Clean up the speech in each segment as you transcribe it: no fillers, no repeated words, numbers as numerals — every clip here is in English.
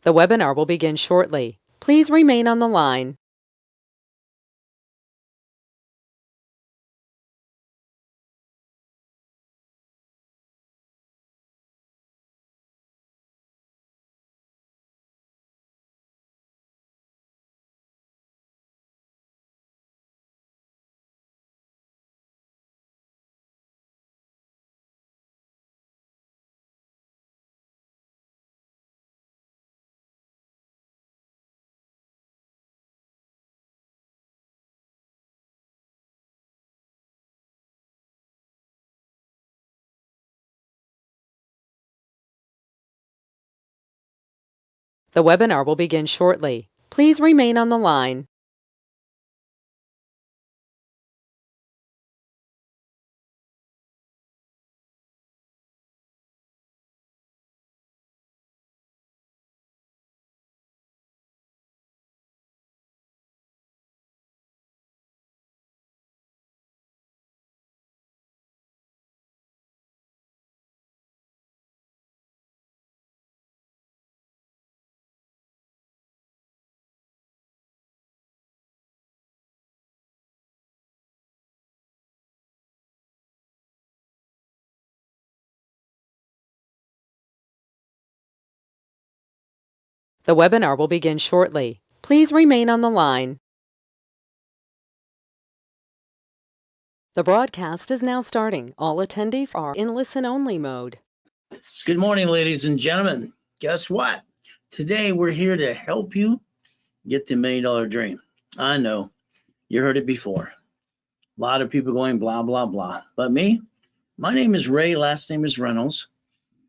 The webinar will begin shortly. Please remain on the line. The webinar will begin shortly. Please remain on the line. The webinar will begin shortly. Please remain on the line. The broadcast is now starting. All attendees are in listen-only mode. Good morning, ladies and gentlemen. Guess what? Today we're here to help you get the $1 million dream. I know you heard it before. A lot of people going blah, blah, blah. But me, my name is Ray, last name is Reynolds.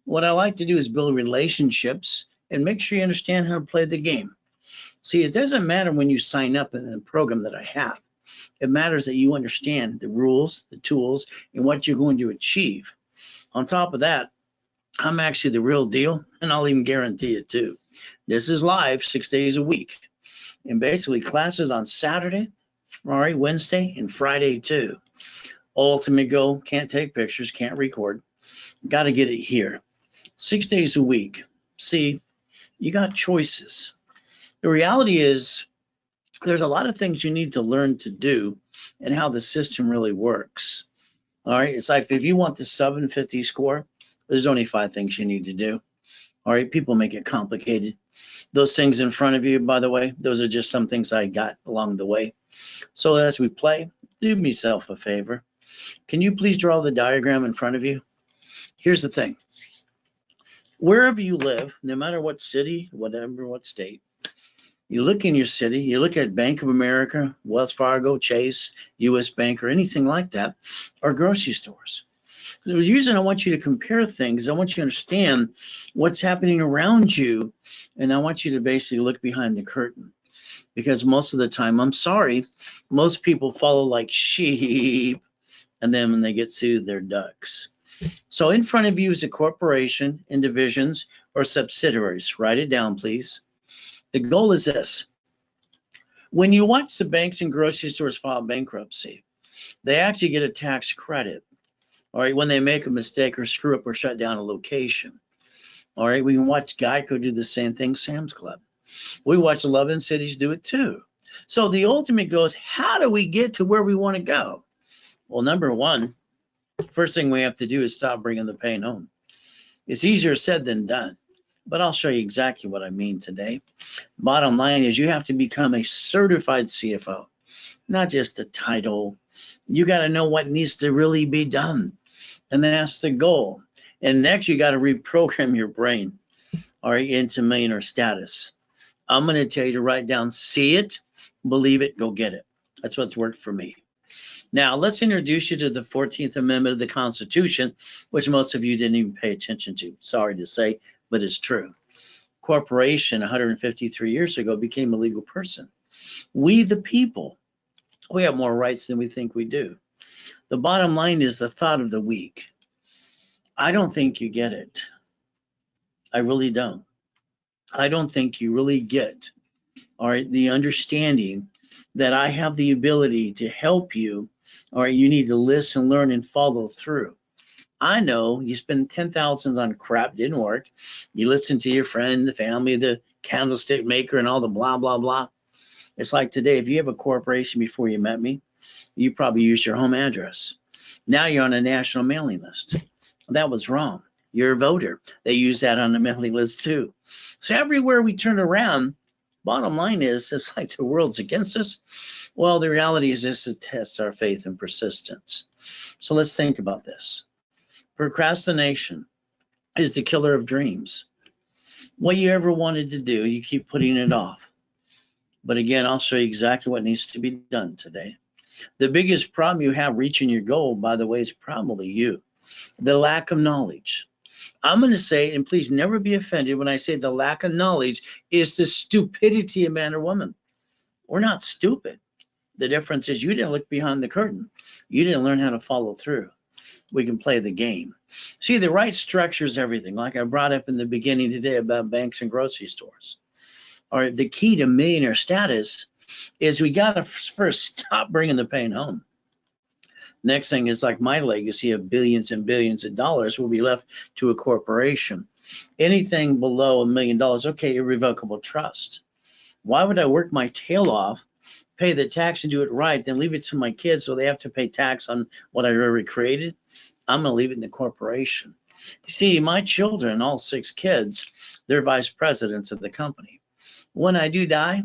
What I like to do is build relationships and make sure you understand how to play the game. See, it doesn't matter when you sign up in a program that I have. It matters that you understand the rules, the tools, and what you're going to achieve. On top of that, I'm actually the real deal, and I'll even guarantee it too. This is live 6 days a week, and basically classes on Saturday, Wednesday, and Friday too. Ultimate goal, can't take pictures, can't record. Got to get it here. 6 days a week. See, you got choices. The reality is there's a lot of things you need to learn to do and how the system really works. All right, it's like if you want the 750 score, there's only 5 things you need to do. All right, people make it complicated. Those things in front of you, by the way, those are just some things I got along the way. So as we play, do yourself a favor. Can you please draw the diagram in front of you? Here's the thing. Wherever you live, no matter what city, whatever, what state, you look in your city, you look at Bank of America, Wells Fargo, Chase, US Bank, or anything like that, or grocery stores. The reason I want you to compare things, I want you to understand what's happening around you, and I want you to basically look behind the curtain. Because most of the time, I'm sorry, most people follow like sheep, and then when they get sued, they're ducks. So in front of you is a corporation, in divisions, or subsidiaries. Write it down, please. The goal is this. When you watch the banks and grocery stores file bankruptcy, they actually get a tax credit. All right, when they make a mistake or screw up or shut down a location. All right, we can watch Geico do the same thing, Sam's Club. We watch 11 cities do it too. So the ultimate goal is, how do we get to where we want to go? Well, number one, first thing we have to do is stop bringing the pain home. It's easier said than done, but I'll show you exactly what I mean today. Bottom line is you have to become a certified CFO, not just a title. You got to know what needs to really be done. And that's the goal. And next, you got to reprogram your brain, all right, into millionaire status. I'm going to tell you to write down, see it, believe it, go get it. That's what's worked for me. Now, let's introduce you to the 14th Amendment of the Constitution, which most of you didn't even pay attention to. Sorry to say, but it's true. Corporation 153 years ago became a legal person. We, the people, we have more rights than we think we do. The bottom line is the thought of the week. I don't think you get it. I really don't. I don't think you really get, all right, the understanding that I have the ability to help you. All right, you need to listen, learn, and follow through. I know you spend 10,000 on crap, didn't work. You listen to your friend, the family, the candlestick maker, and all the blah, blah, blah. It's like today, if you have a corporation before you met me, you probably used your home address. Now you're on a national mailing list. That was wrong. You're a voter. They use that on the mailing list too. So everywhere we turn around, bottom line is, it's like the world's against us. Well, the reality is this tests our faith and persistence. So let's think about this. Procrastination is the killer of dreams. What you ever wanted to do, you keep putting it off. But again, I'll show you exactly what needs to be done today. The biggest problem you have reaching your goal, by the way, is probably you. The lack of knowledge. I'm going to say, and please never be offended when I say the lack of knowledge is the stupidity of man or woman. We're not stupid. The difference is you didn't look behind the curtain. You didn't learn how to follow through. We can play the game. See, the right structure is everything. Like I brought up in the beginning today about banks and grocery stores. Or the key to millionaire status is we got to first stop bringing the pain home. Next thing is like my legacy of billions and billions of dollars will be left to a corporation. Anything below $1 million, okay, irrevocable trust. Why would I work my tail off, pay the tax and do it right, then leave it to my kids so they have to pay tax on what I already created? I'm going to leave it in the corporation. You see, my children, all 6 kids, they're vice presidents of the company. When I do die,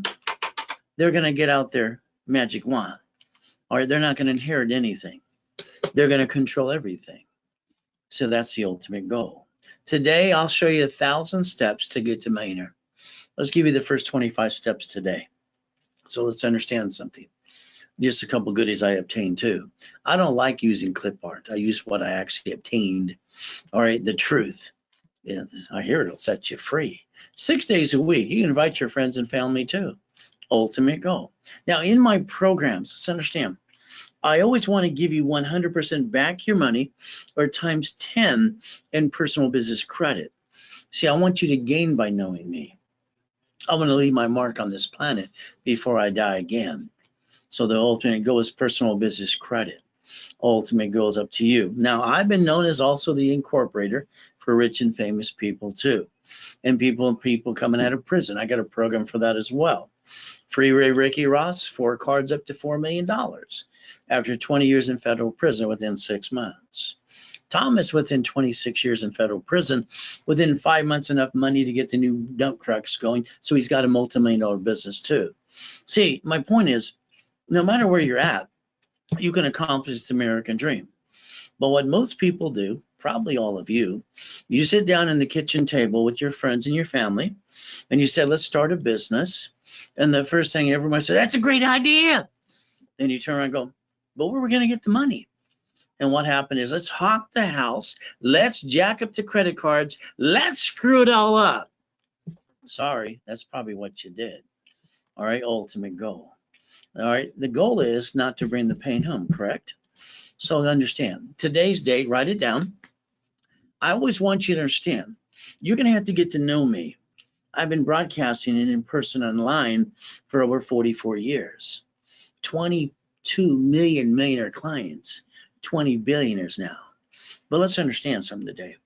they're going to get out their magic wand. Or they're not going to inherit anything. They're going to control everything. So that's the ultimate goal. Today, I'll show you 1,000 steps to get to millionaire. Let's give you the first 25 steps today. So let's understand something. Just a couple goodies I obtained too. I don't like using clip art. I use what I actually obtained. All right, the truth. Yeah, I hear it'll set you free. 6 days a week. You can invite your friends and family too. Ultimate goal. Now, in my programs, let's understand, I always want to give you 100% back your money or times 10 in personal business credit. See, I want you to gain by knowing me. I want to leave my mark on this planet before I die again. So the ultimate goal is personal business credit. Ultimate goal is up to you. Now, I've been known as also the incorporator for rich and famous people too. And people coming out of prison. I got a program for that as well. Free Ricky Ross, 4 cards up to $4 million after 20 years in federal prison within 6 months. Thomas, within 26 years in federal prison, within 5 months, enough money to get the new dump trucks going. So he's got a multi-million-dollar business too. See, my point is, no matter where you're at, you can accomplish the American dream. But what most people do, probably all of you, you sit down in the kitchen table with your friends and your family, and you said, let's start a business. And the first thing everybody said, that's a great idea. Then you turn around and go, but where are we going to get the money? And what happened is, let's hawk the house. Let's jack up the credit cards. Let's screw it all up. Sorry, that's probably what you did. All right, ultimate goal. All right, the goal is not to bring the pain home, correct? So understand, today's date, write it down. I always want you to understand, you're going to have to get to know me. I've been broadcasting it in person online for over 44 years. 22 million millionaire clients, 20 billionaires now. But let's understand something today.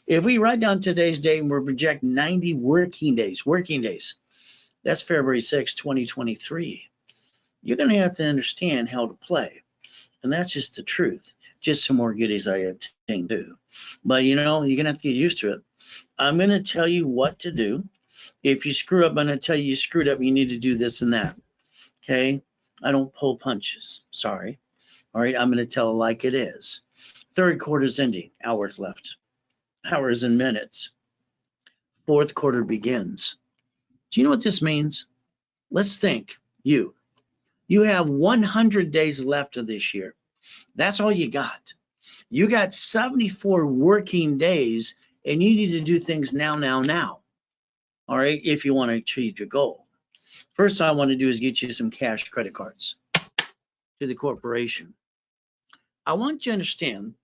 If we write down today's date and we project 90 working days, that's February 6, 2023. You're going to have to understand how to play. And that's just the truth. Just some more goodies I obtained too. But you know, you're going to have to get used to it. I'm going to tell you what to do. If you screw up, I'm going to tell you screwed up. You need to do this and that. Okay? I don't pull punches. Sorry. All right? I'm going to tell it like it is. Third quarter's ending. Hours left. Hours and minutes. Fourth quarter begins. Do you know what this means? Let's think. You have 100 days left of this year. That's all you got. You got 74 working days, and you need to do things now. All right, if you want to achieve your goal. First I want to do is get you some cash credit cards to the corporation. I want you to understand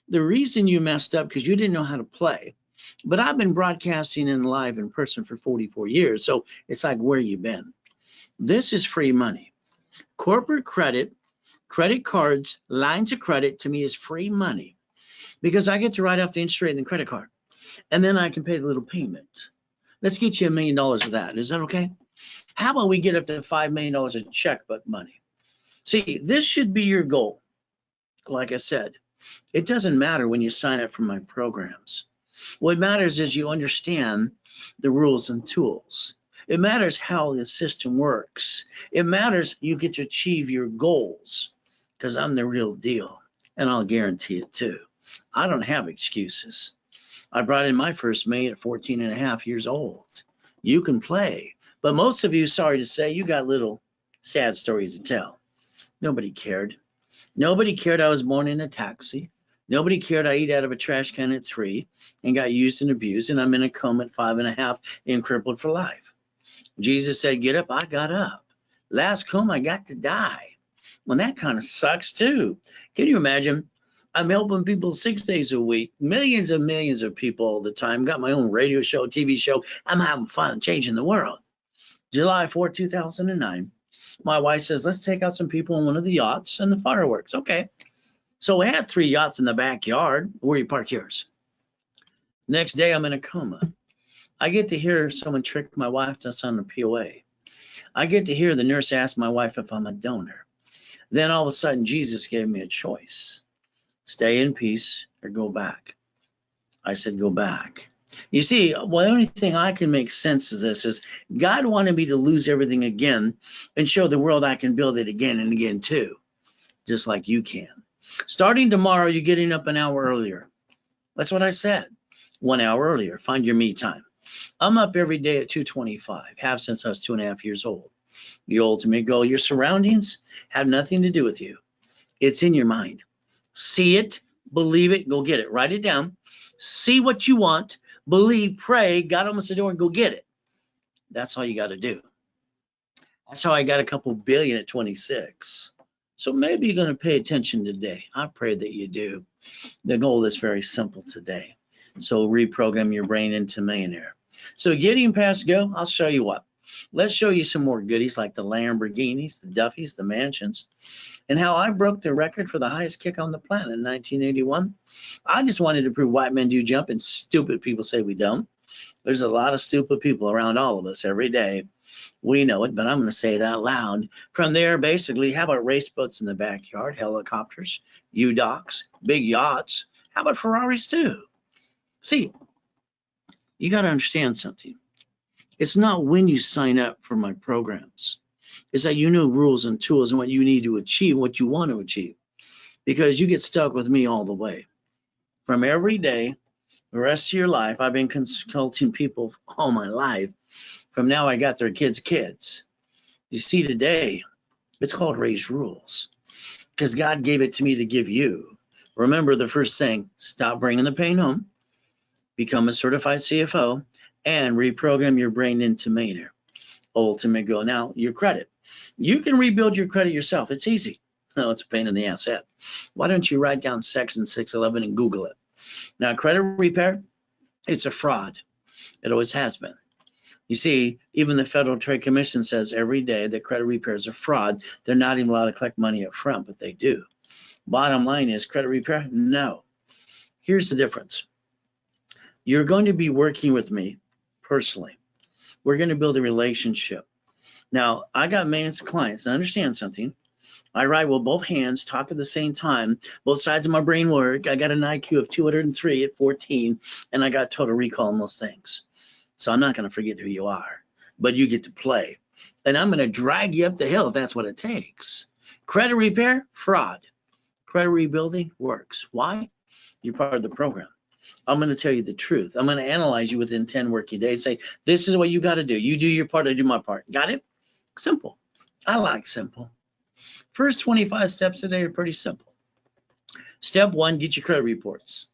the reason you messed up because you didn't know how to play. But I've been broadcasting in live in person for 44 years, so it's like, where you been? This is free money. Corporate credit, credit cards, lines of credit to me is free money. because I get to write off the interest rate in the credit card, and then I can pay the little payment. Let's get you $1 million of that. Is that okay? How about we get up to $5 million of checkbook money? See, this should be your goal. Like I said, it doesn't matter when you sign up for my programs. What matters is you understand the rules and tools. It matters how the system works. It matters you get to achieve your goals, because I'm the real deal, and I'll guarantee it too. I don't have excuses. I brought in my first million at 14 and a half years old. You can play, but most of you, sorry to say, you got little sad stories to tell. Nobody cared. Nobody cared I was born in a taxi. Nobody cared I eat out of a trash can at 3 and got used and abused, and I'm in a coma at 5.5 and crippled for life. Jesus said, get up, I got up. Last coma, I got to die. Well, that kind of sucks too. Can you imagine? I'm helping people 6 days a week, millions and millions of people all the time. Got my own radio show, TV show. I'm having fun, changing the world. July 4, 2009. My wife says, let's take out some people on one of the yachts and the fireworks. Okay. So we had 3 yachts in the backyard. Where you park yours? Next day, I'm in a coma. I get to hear someone trick my wife to sign a POA. I get to hear the nurse ask my wife if I'm a donor. Then all of a sudden, Jesus gave me a choice. Stay in peace or go back. I said, go back. You see, well, the only thing I can make sense of this is God wanted me to lose everything again and show the world I can build it again and again too, just like you can. Starting tomorrow, you're getting up an hour earlier. That's what I said. 1 hour earlier. Find your me time. I'm up every day at 2:25. Have since I was 2.5 years old. The ultimate goal. Your surroundings have nothing to do with you. It's in your mind. See it, believe it, go get it. Write it down. See what you want. Believe, pray. God opens the door and go get it. That's all you got to do. That's how I got a couple billion at 26. So maybe you're going to pay attention today. I pray that you do. The goal is very simple today. So reprogram your brain into millionaire. So getting past go, I'll show you what. Let's show you some more goodies like the Lamborghinis, the Duffys, the mansions, and how I broke the record for the highest kick on the planet in 1981. I just wanted to prove white men do jump and stupid people say we don't. There's a lot of stupid people around all of us every day. We know it, but I'm going to say it out loud. From there, basically, how about race boats in the backyard, helicopters, U-Docks, big yachts? How about Ferraris too? See, you got to understand something. It's not when you sign up for my programs. It's that you know rules and tools and what you need to achieve, what you want to achieve. Because you get stuck with me all the way. From every day, the rest of your life, I've been consulting people all my life. From now, I got their kids. You see, today, it's called Ray's Rules. Because God gave it to me to give you. Remember the first thing, stop bringing the pain home. Become a certified CFO. And reprogram your brain into millionaire. Ultimate goal. Now, your credit. You can rebuild your credit yourself. It's easy. No, it's a pain in the ass. Why don't you write down section 611 and Google it? Now, credit repair, it's a fraud. It always has been. You see, even the Federal Trade Commission says every day that credit repair is a fraud. They're not even allowed to collect money up front, but they do. Bottom line is credit repair? No. Here's the difference. You're going to be working with me personally. We're going to build a relationship. Now, I got millions of clients. Now, understand something. I write with both hands, talk at the same time. Both sides of my brain work. I got an IQ of 203 at 14, and I got total recall on those things. So I'm not going to forget who you are, but you get to play. And I'm going to drag you up the hill if that's what it takes. Credit repair, fraud. Credit rebuilding works. Why? You're part of the program. I'm going to tell you the truth. I'm going to analyze you within 10 working days. Say, this is what you got to do. You do your part, I do my part. Got it? Simple. I like simple. First 25 steps today are pretty simple. Step 1, get your credit reports.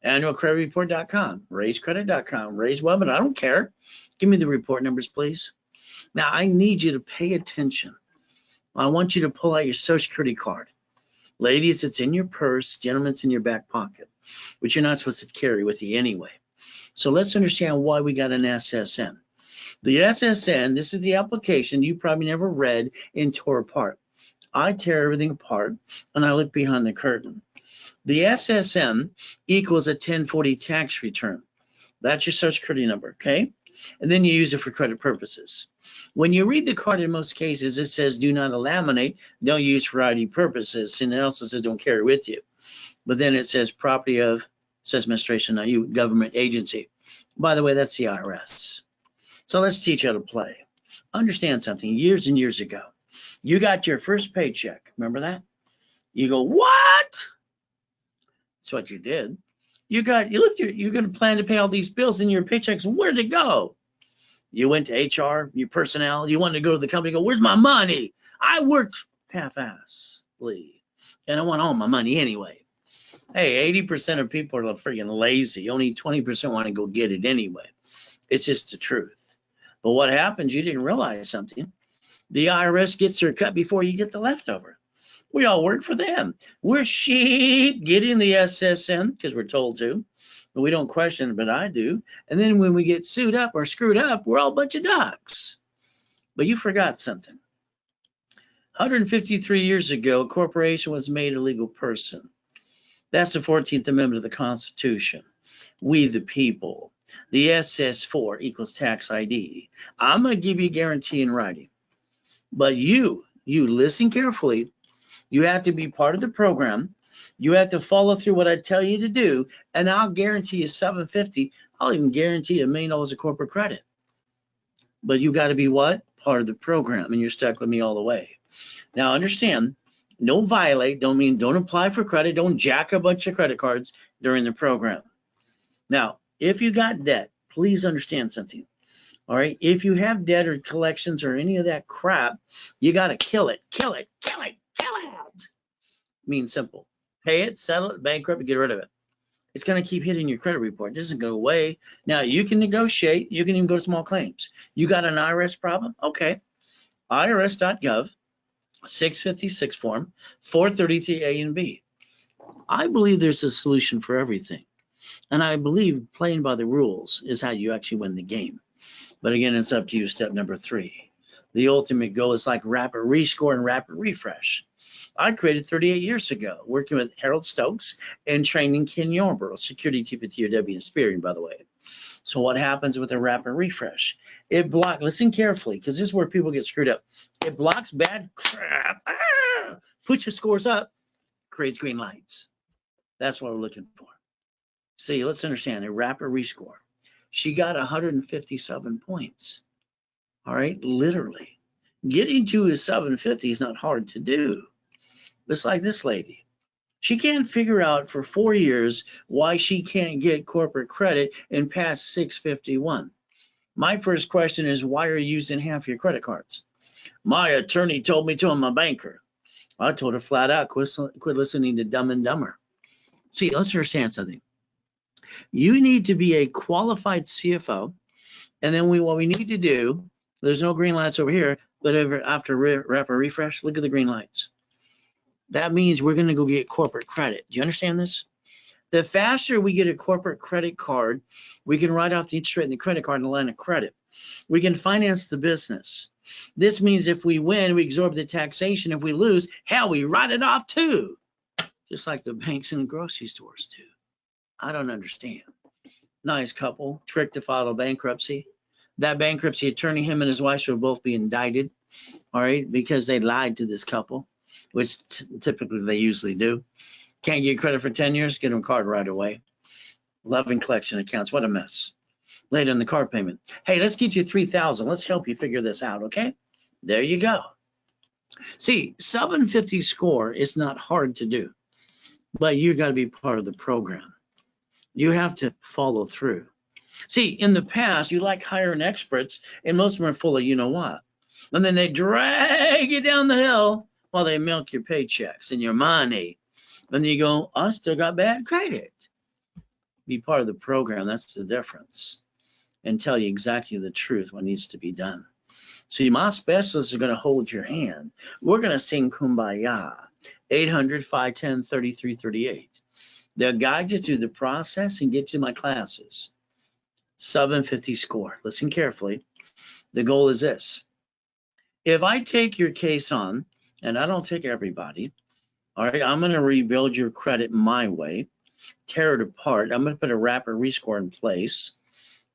Annualcreditreport.com, raisecredit.com, raise webinar. I don't care. Give me the report numbers, please. Now, I need you to pay attention. I want you to pull out your Social Security card. Ladies, it's in your purse. Gentlemen, it's in your back pocket, which you're not supposed to carry with you anyway. So let's understand why we got an SSN. The SSN, this is the application you probably never read and tore apart. I tear everything apart, and I look behind the curtain. The SSN equals a 1040 tax return. That's your Social Security number, okay? And then you use it for credit purposes. When you read the card, in most cases, it says do not laminate, don't use for ID purposes, and it also says don't carry with you. But then it says property of, says administration, not you, government agency. By the way, that's the IRS. So let's teach you how to play. Understand something. Years and years ago, you got your first paycheck. Remember that? You go, what? That's what you did. You're going to plan to pay all these bills, and your paychecks, where'd it go? You went to HR, your personnel, you wanted to go to the company, go, where's my money? I worked half-assly, and I want all my money anyway. Hey, 80% of people are freaking lazy. Only 20% want to go get it anyway. It's just the truth. But what happens, you didn't realize something. The IRS gets their cut before you get the leftover. We all work for them. We're sheep getting the SSN because we're told to. But we don't question it, but I do. And then when we get sued up or screwed up, we're all a bunch of ducks. But you forgot something. 153 years ago, a corporation was made a legal person. That's the 14th Amendment of the Constitution. We the people. The SS4 equals tax ID. I'm going to give you a guarantee in writing. But you listen carefully. You have to be part of the program. You have to follow through what I tell you to do, and I'll guarantee you $750. I'll even guarantee you $1 million of corporate credit. But you got to be what? Part of the program, and you're stuck with me all the way. Now understand, don't violate, don't apply for credit, don't jack a bunch of credit cards during the program. Now, if you got debt, please understand something. All right, if you have debt or collections or any of that crap, you got to kill it. Means simple. Pay it, settle it, bankrupt, and get rid of it. It's going to keep hitting your credit report. It doesn't go away. Now, you can negotiate. You can even go to small claims. You got an IRS problem? Okay. IRS.gov, 656 form, 433A and B. I believe there's a solution for everything. And I believe playing by the rules is how you actually win the game. But again, it's up to you. Step number 3. The ultimate goal is like rapid rescore and rapid refresh. I created 38 years ago, working with Harold Stokes and training Ken Yarborough, security chief at TOW and Spearing, by the way. So what happens with a rapid refresh? It blocks, listen carefully, because this is where people get screwed up. It blocks bad crap, puts your scores up, creates green lights. That's what we're looking for. See, let's understand, a rapid rescore. She got 157 points. All right, literally. Getting to a 750 is not hard to do. It's like this lady. She can't figure out for 4 years why she can't get corporate credit and pass 651. My first question is, why are you using half your credit cards? My attorney told me to, I'm a banker. I told her flat out, quit listening to Dumb and Dumber. See, let's understand something. You need to be a qualified CFO, and then what we need to do, there's no green lights over here, but after rapid refresh, look at the green lights. That means we're going to go get corporate credit. Do you understand this? The faster we get a corporate credit card, we can write off the interest rate in the credit card and the line of credit. We can finance the business. This means if we win, we absorb the taxation. If we lose, hell, we write it off too. Just like the banks and the grocery stores do. I don't understand. Nice couple, tricked to file a bankruptcy. That bankruptcy attorney, him and his wife will both be indicted, all right, because they lied to this couple, which typically they usually do. Can't get credit for 10 years, get them a card right away. Loving collection accounts, what a mess. Late on the car payment. Hey, let's get you $3,000. Let's help you figure this out, okay? There you go. See, 750 score is not hard to do, but you got to be part of the program. You have to follow through. See, in the past, you like hiring experts, and most of them are full of you-know-what. And then they drag you down the hill while they milk your paychecks and your money. And then you go, I still got bad credit. Be part of the program. That's the difference. And tell you exactly the truth, what needs to be done. See, my specialists are going to hold your hand. We're going to sing Kumbaya. 800-510-3338. They'll guide you through the process and get you my classes. 750 score. Listen carefully. The goal is this. If I take your case on, and I don't take everybody, All right, I'm going to rebuild your credit my way, tear it apart. I'm going to put a rapid rescore in place.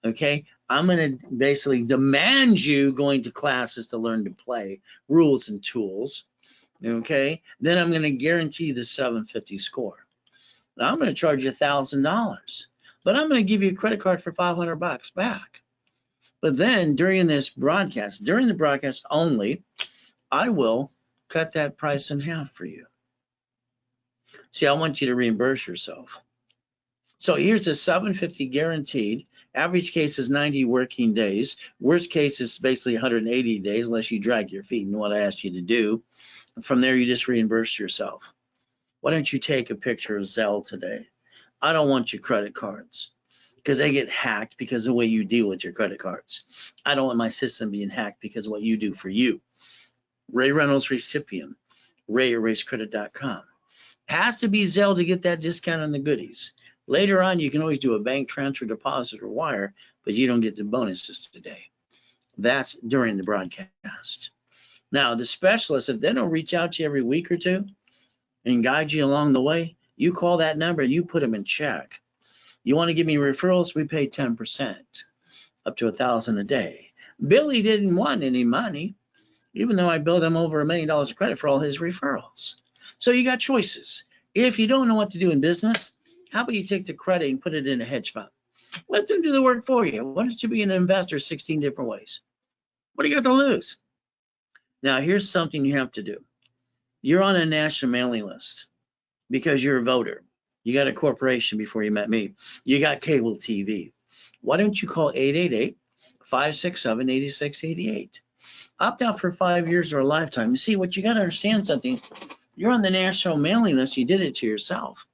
Okay, I'm going to basically demand you going to classes to learn to play, rules and tools. Okay, then I'm going to guarantee the 750 score. Now I'm going to charge you $1,000, but I'm going to give you a credit card for $500 back. But then during the broadcast only, I will cut that price in half for you. See, I want you to reimburse yourself. So here's a 750 guaranteed. Average case is 90 working days. Worst case is basically 180 days unless you drag your feet in what I asked you to do. From there, you just reimburse yourself. Why don't you take a picture of Zelle today? I don't want your credit cards because they get hacked because of the way you deal with your credit cards. I don't want my system being hacked because of what you do for you. Ray Reynolds recipient, ray@racecredit.com. Has to be Zelle to get that discount on the goodies. Later on, you can always do a bank transfer, deposit, or wire, but you don't get the bonuses today. That's during the broadcast. Now, the specialists, if they don't reach out to you every week or two and guide you along the way, you call that number and you put them in check. You want to give me referrals? We pay 10%, up to $1,000 a day. Billy didn't want any money, even though I billed him over $1 million of credit for all his referrals. So you got choices. If you don't know what to do in business, how about you take the credit and put it in a hedge fund? Let them do the work for you. Why don't you be an investor 16 different ways? What do you got to lose? Now, here's something you have to do. You're on a national mailing list because you're a voter. You got a corporation before you met me. You got cable TV. Why don't you call 888-567-8688? Opt out for 5 years or a lifetime. You see, what you got to understand something. You're on the national mailing list. You did it to yourself.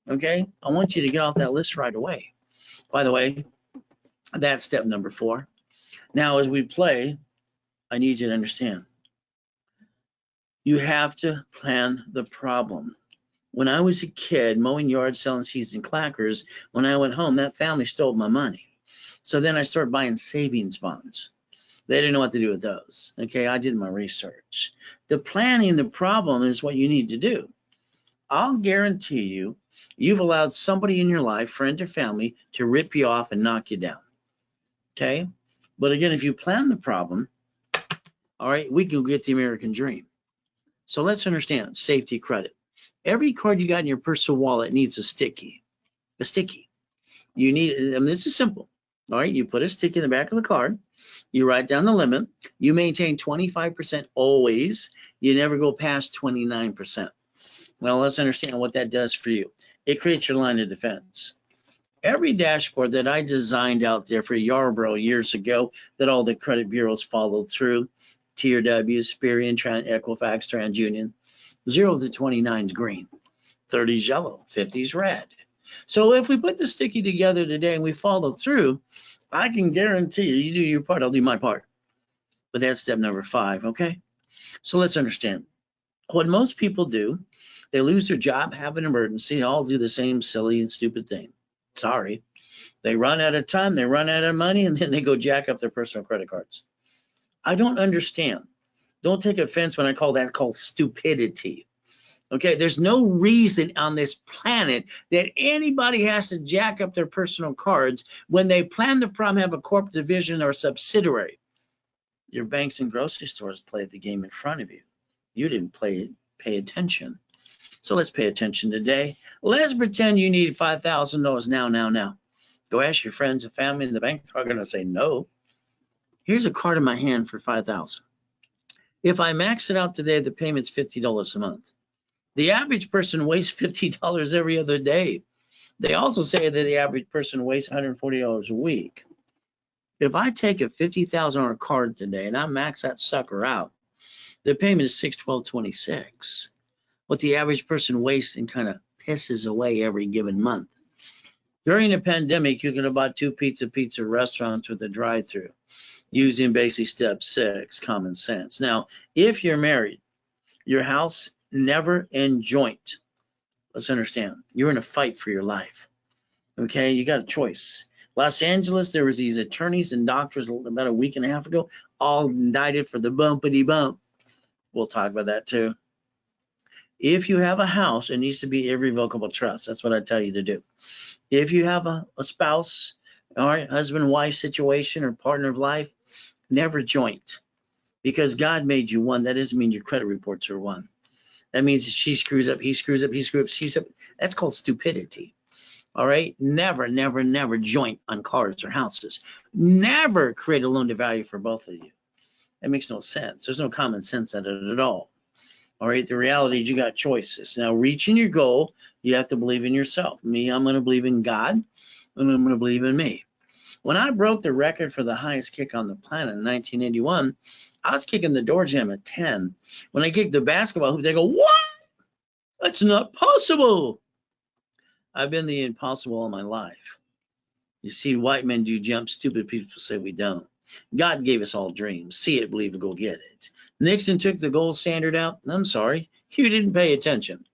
Okay? I want you to get off that list right away. By the way, that's step number 4. Now, as we play, I need you to understand. You have to plan the problem. When I was a kid mowing yards, selling seeds and clackers, when I went home, that family stole my money. So then I started buying savings bonds. They didn't know what to do with those. Okay, I did my research. The planning the problem is what you need to do. I'll guarantee you, you've allowed somebody in your life, friend or family, to rip you off and knock you down. Okay, but again, if you plan the problem, all right, we can get the American dream. So let's understand safety credit. Every card you got in your personal wallet needs a sticky. A sticky. You need, and this is simple. All right, you put a sticky in the back of the card. You write down the limit. You maintain 25% always. You never go past 29%. Well, let's understand what that does for you. It creates your line of defense. Every dashboard that I designed out there for Yarborough years ago that all the credit bureaus followed through, TRW, Experian, Equifax, TransUnion, 0 to 29 is green, 30 is yellow, 50 is red. So if we put the sticky together today and we follow through, I can guarantee you, you do your part, I'll do my part. But that's step number 5, okay? So let's understand. What most people do, they lose their job, have an emergency, all do the same silly and stupid thing. Sorry. They run out of time, they run out of money, and then they go jack up their personal credit cards. I don't understand. Don't take offense when I call that called stupidity. Okay, there's no reason on this planet that anybody has to jack up their personal cards when they plan the problem, have a corporate division or subsidiary. Your banks and grocery stores played the game in front of you. You didn't pay attention. So let's pay attention today. Let's pretend you need $5,000 now. Go ask your friends and family in the bank. They're going to say no. Here's a card in my hand for $5,000. If I max it out today, the payment's $50 a month. The average person wastes $50 every other day. They also say that the average person wastes $140 a week. If I take a $50,000 card today and I max that sucker out, the payment is $612.26. What the average person wastes and kind of pisses away every given month. During the pandemic, you could have bought 2 pizza restaurants with a drive-through using basically step 6, common sense. Now, if you're married, your house never in joint. Let's understand, you're in a fight for your life. Okay, you got a choice. Los Angeles, there was these attorneys and doctors about a week and a half ago, all indicted for the bumpity bump. We'll talk about that too. If you have a house, it needs to be irrevocable trust. That's what I tell you to do. If you have a spouse, all right, husband, wife situation or partner of life, never joint, because God made you one. That doesn't mean your credit reports are one. That means she screws up, he screws up, he screws up, she's up. That's called stupidity. All right. Never, never, never joint on cars or houses. Never create a loan to value for both of you. That makes no sense. There's no common sense in it at all. All right. The reality is you got choices. Now, reaching your goal, you have to believe in yourself. Me, I'm going to believe in God, and I'm going to believe in me. When I broke the record for the highest kick on the planet in 1981, I was kicking the door jam at 10. When I kicked the basketball hoop, they go, "What? That's not possible." I've been the impossible all my life. You see, white men do jump, stupid people say we don't. God gave us all dreams. See it, believe it, go get it. Nixon took the gold standard out. I'm sorry, you didn't pay attention.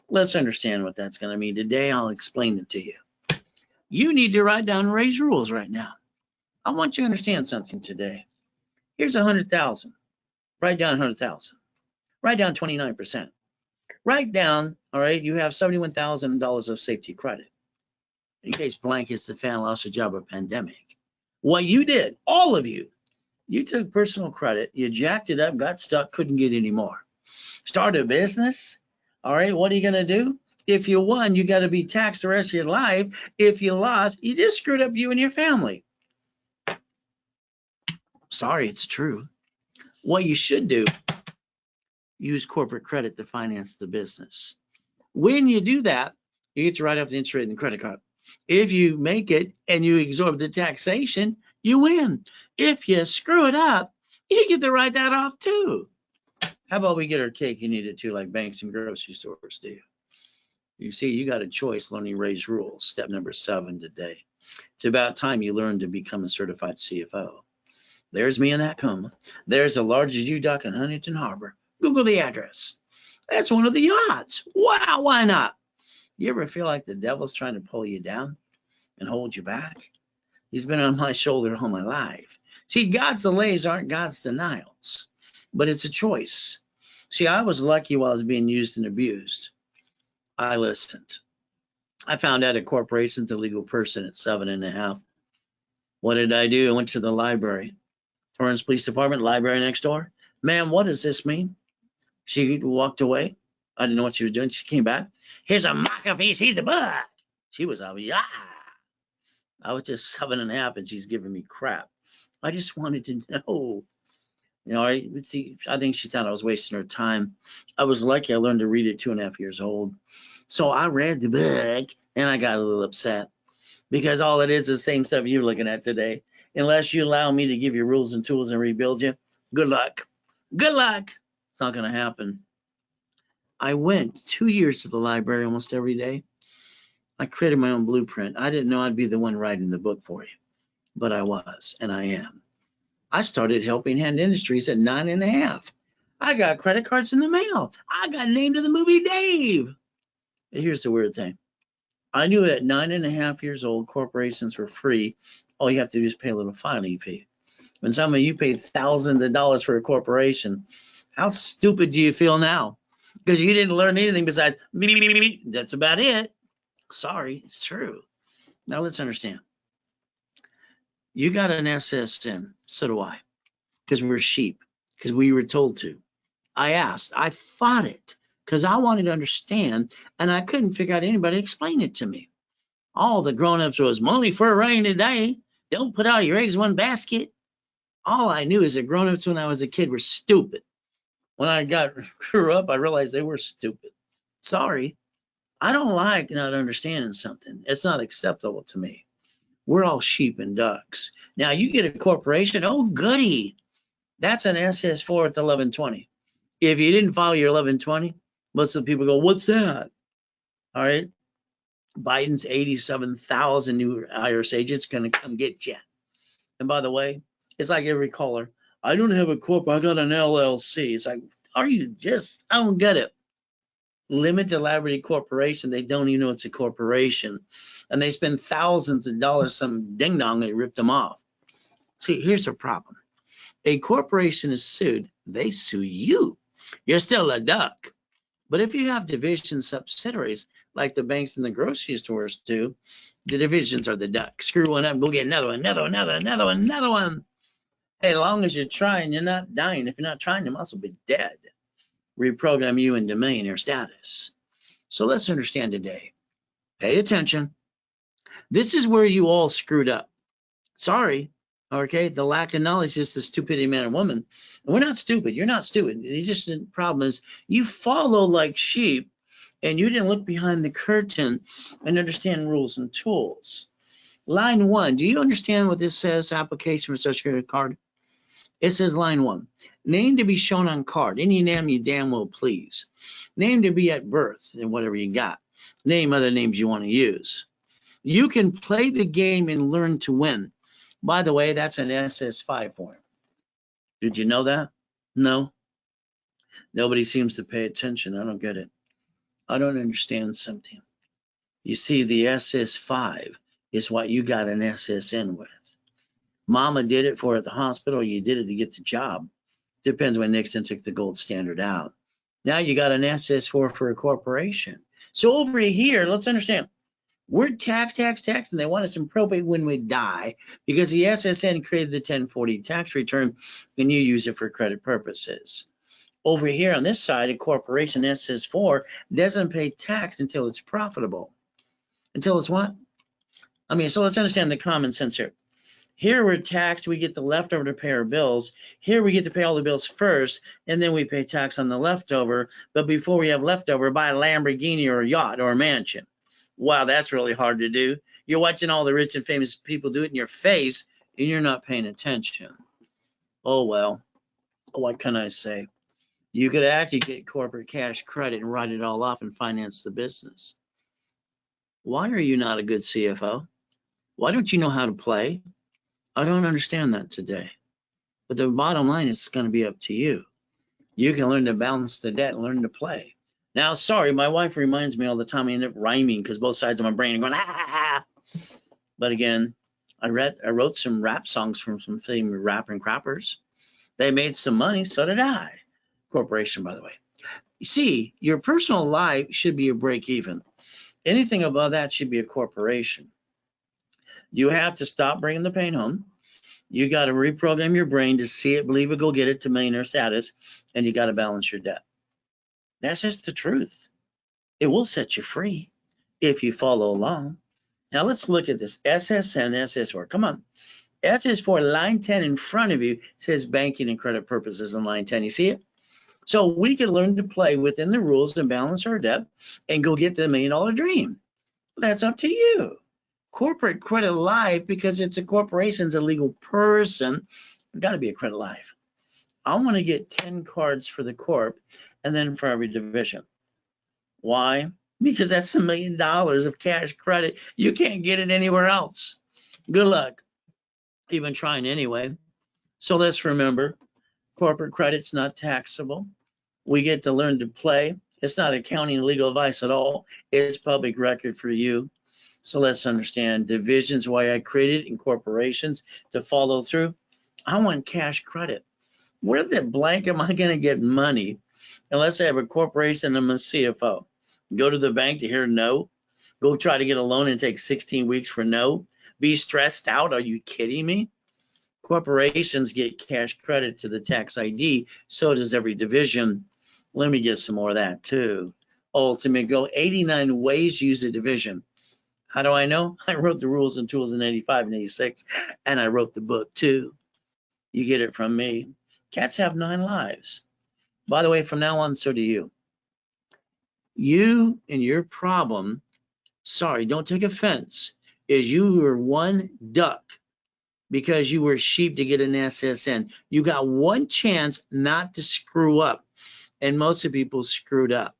Let's understand what that's going to mean today. I'll explain it to you. You need to write down Ray's rules right now. I want you to understand something today. Here's 100,000. Write down 100,000. Write down 29%. Write down, all right, you have $71,000 of safety credit. In case blank hits the fan, lost a job or pandemic. What you did, all of you, you took personal credit, you jacked it up, got stuck, couldn't get any more. Start a business, all right, what are you going to do? If you won, you got to be taxed the rest of your life. If you lost, you just screwed up you and your family. Sorry, it's true. What you should do, use corporate credit to finance the business. When you do that, you get to write off the interest rate in the credit card. If you make it and you absorb the taxation, you win. If you screw it up, you get to write that off too. How about we get our cake and eat it too, like banks and grocery stores do? You see, you got a choice learning Ray's rules. Step number 7 today. It's about time you learn to become a certified CFO. There's me in that coma. There's the largest U-Dock in Huntington Harbor. Google the address. That's one of the yachts. Wow, why not? You ever feel like the devil's trying to pull you down and hold you back? He's been on my shoulder all my life. See, God's delays aren't God's denials, but it's a choice. See, I was lucky while I was being used and abused. I listened. I found out a corporation's a legal person at 7.5. What did I do? I went to the library. Torrance Police Department, library next door. Ma'am, what does this mean? She walked away. I didn't know what she was doing. She came back. Here's a McAfee. He's a bud. She was out. Yeah. I was just 7.5 and she's giving me crap. I just wanted to know. You know, I think she thought I was wasting her time. I was lucky I learned to read at 2.5 years old. So I read the book and I got a little upset because all it is the same stuff you're looking at today. Unless you allow me to give you rules and tools and rebuild you, good luck. Good luck. It's not going to happen. I went 2 years to the library almost every day. I created my own blueprint. I didn't know I'd be the one writing the book for you, but I was, and I am. I started helping Hand Industries at 9.5. I got credit cards in the mail. I got named to the movie Dave. And here's the weird thing. I knew at 9.5 years old, corporations were free. All you have to do is pay a little filing fee. When some of you paid thousands of dollars for a corporation, how stupid do you feel now? Because you didn't learn anything besides me. That's about it. Sorry, it's true. Now let's understand. You got an SSN, so do I, because we're sheep, because we were told to. I asked, I fought it, because I wanted to understand, and I couldn't figure out anybody to explain it to me. All the grown-ups was money for a rainy day. Don't put all your eggs in one basket. All I knew is that grown-ups when I was a kid were stupid. When I grew up, I realized they were stupid. Sorry. I don't like not understanding something. It's not acceptable to me. We're all sheep and ducks. Now, you get a corporation, oh, goody. That's an SS4 at 1120. If you didn't file your 1120, most of the people go, what's that? All right. Biden's 87,000 new IRS agents going to come get you. And by the way, it's like every caller. I don't have a corp. I got an LLC. It's like, are you just, I don't get it. Limited liability corporation, they don't even know it's a corporation. And they spend thousands of dollars, some ding dong, they ripped them off. See, here's the problem. A corporation is sued, they sue you. You're still a duck. But if you have division subsidiaries, like the banks and the grocery stores do, the divisions are the duck. Screw one up, go get another one, another one. Hey, as long as you're trying, you're not dying. If you're not trying, you must be dead. Reprogram you into millionaire status. So let's understand today. Pay attention. This is where you all screwed up. Sorry. Okay, the lack of knowledge is the stupidity of man and woman. And we're not stupid. You're not stupid. The problem is you follow like sheep and you didn't look behind the curtain and understand rules and tools. Line 1, do you understand what this says? Application for Social Security card. It says line 1, name to be shown on card. Any name you damn well please. Name to be at birth and whatever you got. Name other names you want to use. You can play the game and learn to win. By the way, that's an SS5 form. Did you know that? No. Nobody seems to pay attention. I don't get it. I don't understand something. You see, the SS5 is what you got an SSN with. Mama did it for at the hospital. You did it to get the job. Depends when Nixon took the gold standard out. Now you got an SS4 for a corporation. So over here, let's understand. We're taxed, and they want us in probate when we die because the SSN created the 1040 tax return and you use it for credit purposes. Over here on this side, a corporation SS4 doesn't pay tax until it's profitable. Until it's what? So let's understand the common sense here. Here we're taxed, we get the leftover to pay our bills. Here we get to pay all the bills first, and then we pay tax on the leftover. But before we have leftover, buy a Lamborghini or a yacht or a mansion. Wow, that's really hard to do. You're watching all the rich and famous people do it in your face, and you're not paying attention. Oh, well, what can I say? You could actually get corporate cash credit and write it all off and finance the business. Why are you not a good CFO? Why don't you know how to play? I don't understand that today. But the bottom line is it's going to be up to you. You can learn to balance the debt and learn to play. Now, sorry, my wife reminds me all the time I end up rhyming because both sides of my brain are going, ah. But again, I wrote some rap songs from some famous rapper and crappers. They made some money, so did I. Corporation, by the way. You see, your personal life should be a break even. Anything above that should be a corporation. You have to stop bringing the pain home. You got to reprogram your brain to see it, believe it, go get it to millionaire status, and you got to balance your debt. That's just the truth. It will set you free if you follow along. Now let's look at this SSN, SS4. Come on. SS4, line 10 in front of you says banking and credit purposes in line 10. You see it? So we can learn to play within the rules and balance our debt and go get the $1 million dream. That's up to you. Corporate credit life, because it's a corporation's a legal person, it's got to be a credit life. I want to get 10 cards for the corp and then for every division. Why? Because that's $1 million of cash credit. You can't get it anywhere else. Good luck even trying anyway. So let's remember, corporate credit's not taxable. We get to learn to play. It's not accounting legal advice at all. It's public record for you. So let's understand divisions, why I created incorporations to follow through. I want cash credit. Where the blank am I going to get money unless I have a corporation and I'm a CFO? Go to the bank to hear no. Go try to get a loan and take 16 weeks for no. Be stressed out. Are you kidding me? Corporations get cash credit to the tax ID. So does every division. Let me get some more of that too. Ultimate goal, 89 ways to use a division. How do I know? I wrote the rules and tools in 85 and 86, and I wrote the book too. You get it from me. Cats have 9 lives. By the way, from now on, so do you. You and your problem, sorry, don't take offense, is you were one duck because you were sheep to get an SSN. You got one chance not to screw up, and most of people screwed up.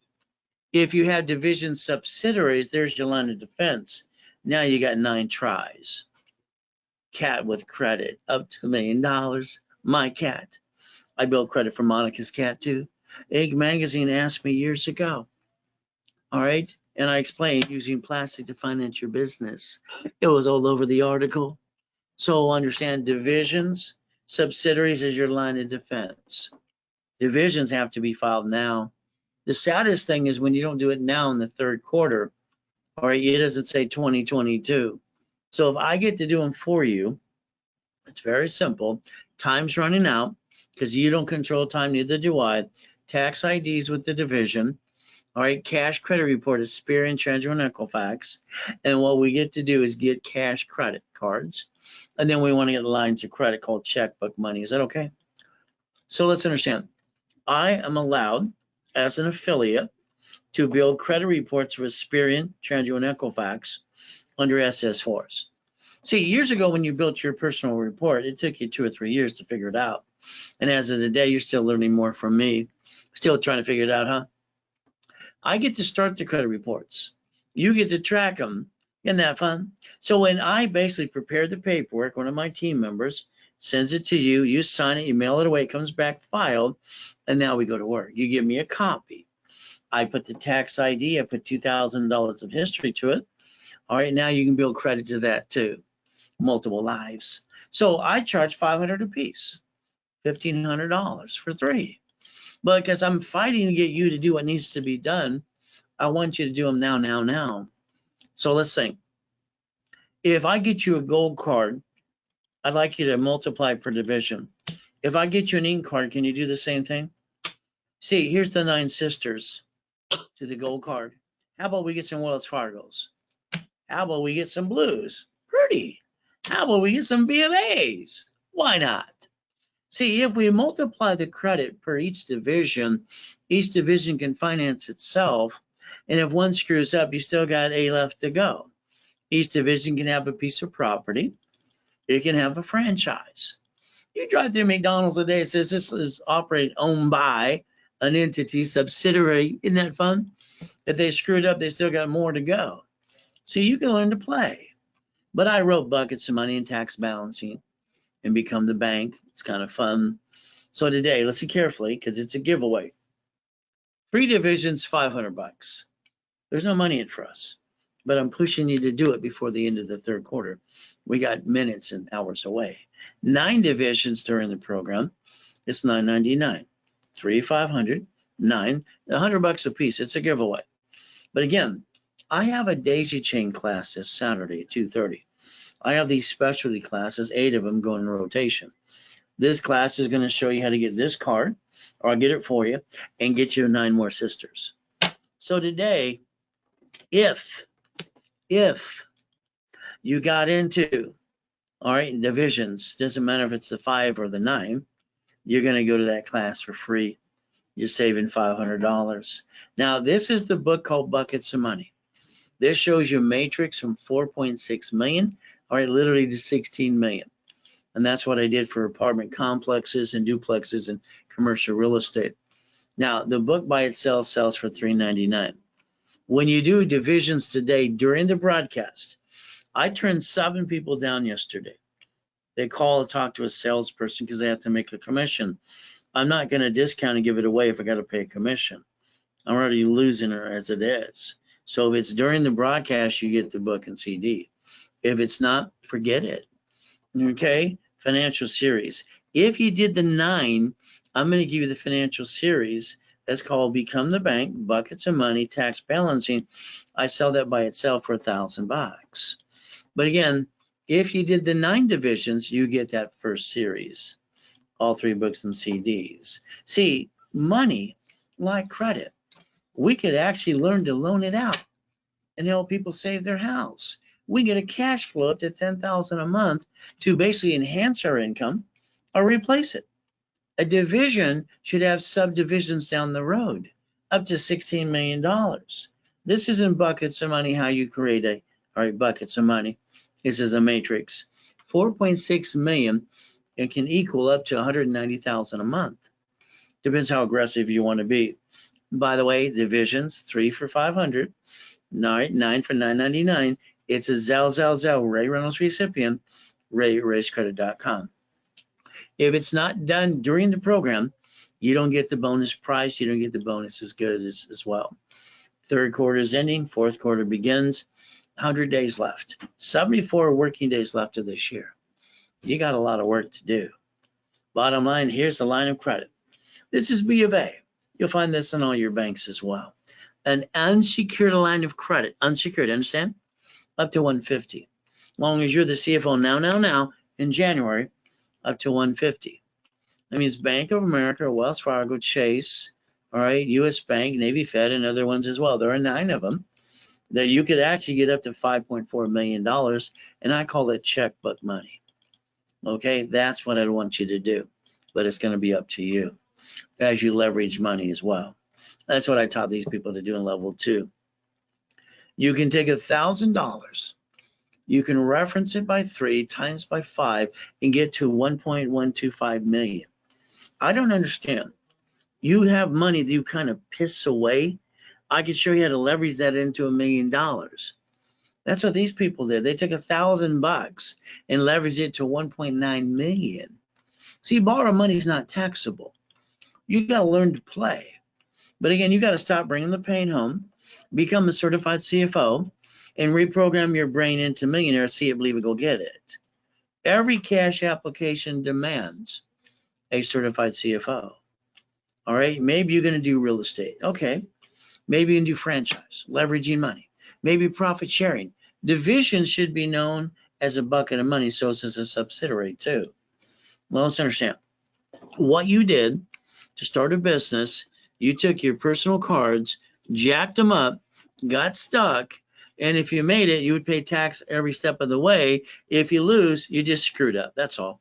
If you have division subsidiaries, there's your line of defense. Now you got 9 tries. Cat with credit, up to $1 million. My cat. I built credit for Monica's cat too. Egg Magazine asked me years ago. All right, and I explained using plastic to finance your business. It was all over the article. So understand divisions, subsidiaries is your line of defense. Divisions have to be filed now. The saddest thing is when you don't do it now in the third quarter, all right, it doesn't say 2022. So if I get to do them for you, it's very simple. Time's running out because you don't control time, neither do I. Tax IDs with the division. All right, cash credit report is Experian, Treasury, and Equifax. And what we get to do is get cash credit cards. And then we want to get lines of credit called checkbook money. Is that okay? So let's understand. I am allowed, as an affiliate, to build credit reports for Experian, Treasury, and Equifax under SS4s. See, years ago when you built your personal report, it took you 2 or 3 years to figure it out. And as of today, you're still learning more from me. Still trying to figure it out, huh? I get to start the credit reports. You get to track them. Isn't that fun? So when I basically prepare the paperwork, one of my team members sends it to you, you sign it, you mail it away, it comes back filed, and now we go to work. You give me a copy. I put the tax ID, I put $2,000 of history to it. All right, now you can build credit to that too. Multiple lives. So I charge $500 a piece, $1,500 for 3. But because I'm fighting to get you to do what needs to be done, I want you to do them now. So let's think. If I get you a gold card, I'd like you to multiply per division. If I get you an ink card, can you do the same thing? See, here's the 9 sisters to the gold card. How about we get some Wells Fargos? How about we get some blues? Pretty. How about we get some B of A's? Why not? See, if we multiply the credit per each division can finance itself. And if one screws up, you still got A left to go. Each division can have a piece of property. It can have a franchise. You drive through McDonald's today, it says this is operated, owned by an entity, subsidiary. Isn't that fun? If they screwed up, they still got more to go. See, you can learn to play. But I wrote Buckets of Money and Tax Balancing and Become the Bank. It's kind of fun. So today, listen carefully because it's a giveaway. 3 divisions, $500. There's no money in it for us, but I'm pushing you to do it before the end of the third quarter. We got minutes and hours away. 9 divisions during the program, it's $9.99. 3, $500, 9, $100 a piece. It's a giveaway. But again, I have a daisy chain class this Saturday at 2:30. I have these specialty classes, 8 of them going in rotation. This class is going to show you how to get this card, or I'll get it for you, and get you 9 more sisters. So today, if you got into, all right, divisions, doesn't matter if it's the 5 or the 9, you're going to go to that class for free. You're saving $500. Now, this is the book called Buckets of Money. This shows you a matrix from 4.6 million, all right, literally to 16 million. And that's what I did for apartment complexes and duplexes and commercial real estate. Now, the book by itself sells for $3.99. When you do divisions today during the broadcast, I turned 7 people down yesterday. They call to talk to a salesperson because they have to make a commission. I'm not going to discount and give it away if I got to pay a commission. I'm already losing her as it is. So if it's during the broadcast, you get the book and CD. If it's not, forget it. Okay? Financial series. If you did the 9, I'm going to give you the financial series. That's called Become the Bank, Buckets of Money, Tax Balancing. I sell that by itself for $1,000. But again, if you did the 9 divisions, you get that first series, all 3 books and CDs. See, money, like credit, we could actually learn to loan it out and help people save their house. We get a cash flow up to $10,000 a month to basically enhance our income or replace it. A division should have subdivisions down the road, up to $16 million. This isn't Buckets of Money, how you create a, all right, Buckets of Money. This is a matrix. 4.6 million, it can equal up to 190,000 a month. Depends how aggressive you want to be. By the way, divisions, 3 for 500, 9 for 999. It's a Zell, Ray Reynolds recipient, rayscredit.com. If it's not done during the program, you don't get the bonus price. You don't get the bonus as good as well. Third quarter is ending. Fourth quarter begins. 100 days left. 74 working days left of this year. You got a lot of work to do. Bottom line, here's the line of credit. This is B of A. You'll find this in all your banks as well. An unsecured line of credit, unsecured, understand? Up to 150. As long as you're the CFO now, in January, up to 150. That means Bank of America, Wells Fargo, Chase, all right, US Bank, Navy Fed, and other ones as well. There are 9 of them that you could actually get up to $5.4 million, and I call it checkbook money. Okay, that's what I want you to do, but it's going to be up to you as you leverage money as well. That's what I taught these people to do in level 2. You can take $1,000, you can reference it by 3 times by 5 and get to 1.125 million. I don't understand. You have money that you kind of piss away. I could show you how to leverage that into $1 million. That's what these people did. They took $1,000 and leveraged it to 1.9 million. See, borrow money is not taxable. You got to learn to play. But again, you got to stop bringing the pain home, become a certified CFO, and reprogram your brain into millionaire, see it, believe it, go get it. Every cash application demands a certified CFO. All right, maybe you're going to do real estate. Okay, maybe you can do franchise, leveraging money, maybe profit sharing. Division should be known as a bucket of money, so it's a subsidiary too. Well, let's understand. What you did to start a business, you took your personal cards, jacked them up, got stuck, and if you made it, you would pay tax every step of the way. If you lose, you just screwed up. That's all.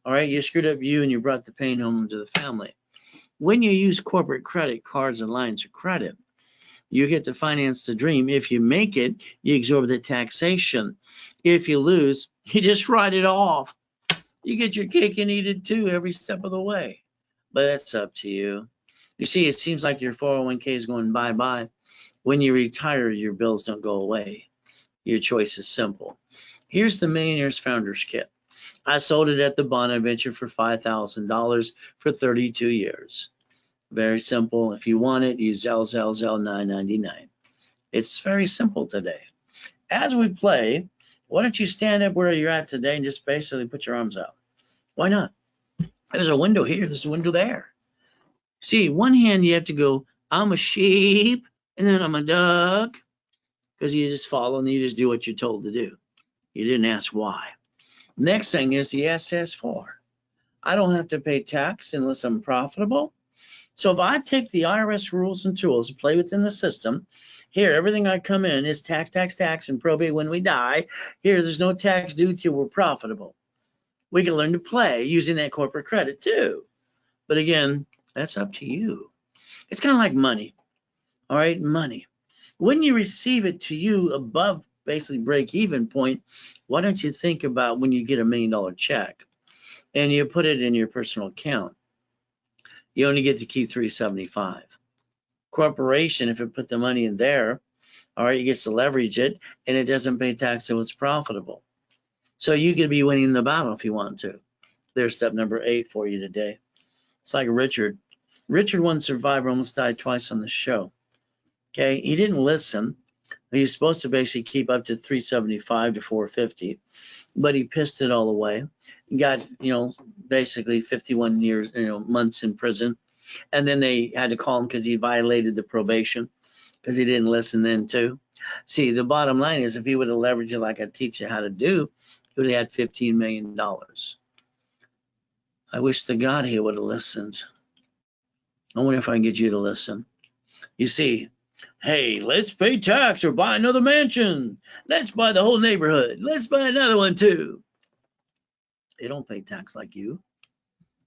All right, you screwed up you and you brought the pain home to the family. When you use corporate credit cards and lines of credit, you get to finance the dream. If you make it, you absorb the taxation. If you lose, you just write it off. You get your cake and eat it too every step of the way. But that's up to you. You see, it seems like your 401k is going bye-bye. When you retire, your bills don't go away. Your choice is simple. Here's the Millionaires Founders Kit. I sold it at the Bonaventure for $5,000 for 32 years. Very simple. If you want it, use $9.99. It's very simple today. As we play, why don't you stand up where you're at today and just basically put your arms out? Why not? There's a window here. There's a window there. See, one hand you have to go, I'm a sheep, and then I'm a duck, because you just follow and you just do what you're told to do. You didn't ask why. Next thing is the SS4. I don't have to pay tax unless I'm profitable. So if I take the IRS rules and tools and play within the system, here, everything I come in is tax, tax, tax, and probate when we die. Here, there's no tax due till we're profitable. We can learn to play using that corporate credit too. But again, that's up to you. It's kind of like money. All right, money. When you receive it to you above basically break-even point, why don't you think about when you get $1 million check and you put it in your personal account? You only get to keep $375. Corporation, if it put the money in there, all right, you get to leverage it, and it doesn't pay tax till it's profitable. So you could be winning the battle if you want to. There's step number 8 for you today. It's like Richard. Richard, one survivor, almost died twice on the show. Okay, he didn't listen. He was supposed to basically keep up to 375 to 450, but he pissed it all away. He got, basically 51 years, months in prison. And then they had to call him because he violated the probation because he didn't listen then too. See, the bottom line is if he would have leveraged it like I teach you how to do, he would have had $15 million. I wish to God he would have listened. I wonder if I can get you to listen. You see, hey, let's pay tax or buy another mansion. Let's buy the whole neighborhood. Let's buy another one too. They don't pay tax like you.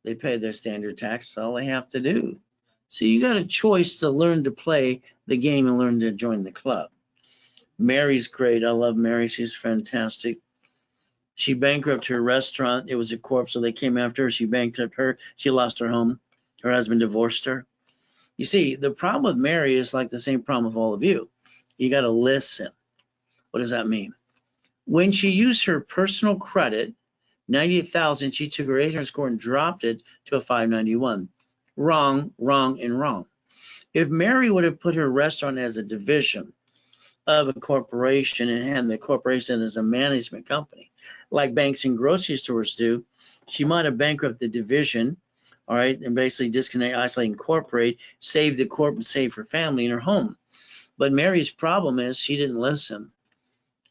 They pay their standard tax. That's all they have to do. So you got a choice to learn to play the game and learn to join the club. Mary's great. I love Mary. She's fantastic. She bankrupted her restaurant. It was a corpse, so they came after her. She bankrupted her. She lost her home. Her husband divorced her. You see, the problem with Mary is like the same problem with all of you. You got to listen. What does that mean? When she used her personal credit, 98,000, she took her 800 score and dropped it to a 591. Wrong, wrong, and wrong. If Mary would have put her restaurant as a division of a corporation and had the corporation as a management company, like banks and grocery stores do, she might have bankrupted the division, all right, and basically disconnect, isolate, incorporate, save the corp and save her family and her home. But Mary's problem is she didn't listen.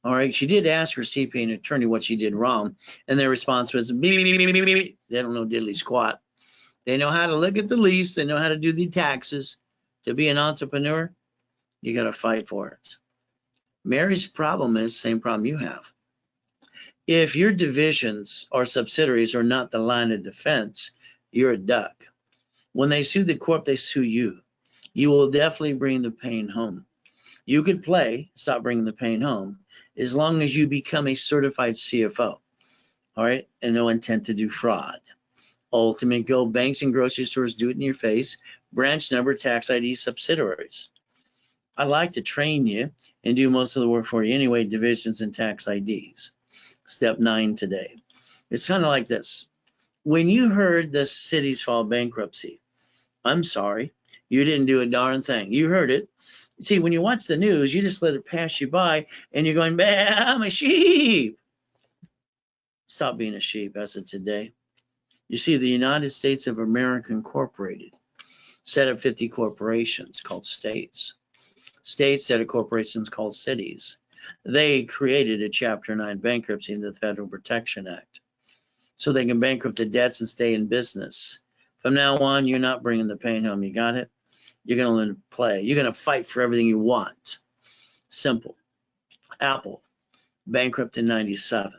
All right, she did ask her CPA and attorney what she did wrong, and their response was, beep, beep, beep, beep, beep. They don't know diddly squat. They know how to look at the lease, they know how to do the taxes. To be an entrepreneur, you got to fight for it. Mary's problem is the same problem you have. If your divisions or subsidiaries are not the line of defense, you're a duck. When they sue the corp, they sue you. You will definitely bring the pain home. You could play, stop bringing the pain home, as long as you become a certified CFO, all right, and no intent to do fraud. Ultimate goal, banks and grocery stores do it in your face. Branch number, tax ID, subsidiaries. I like to train you and do most of the work for you anyway, divisions and tax IDs. Step 9 today. It's kind of like this. When you heard the cities file bankruptcy, I'm sorry, you didn't do a darn thing. You heard it. See, when you watch the news, you just let it pass you by and you're going, bah, I'm a sheep. Stop being a sheep as of today. You see, the United States of America Incorporated set up 50 corporations called states. States set up corporations called cities. They created a Chapter 9 bankruptcy in the Federal Protection Act so they can bankrupt the debts and stay in business. From now on, you're not bringing the pain home. You got it? You're going to learn to play. You're going to fight for everything you want. Simple. Apple, bankrupt in 97.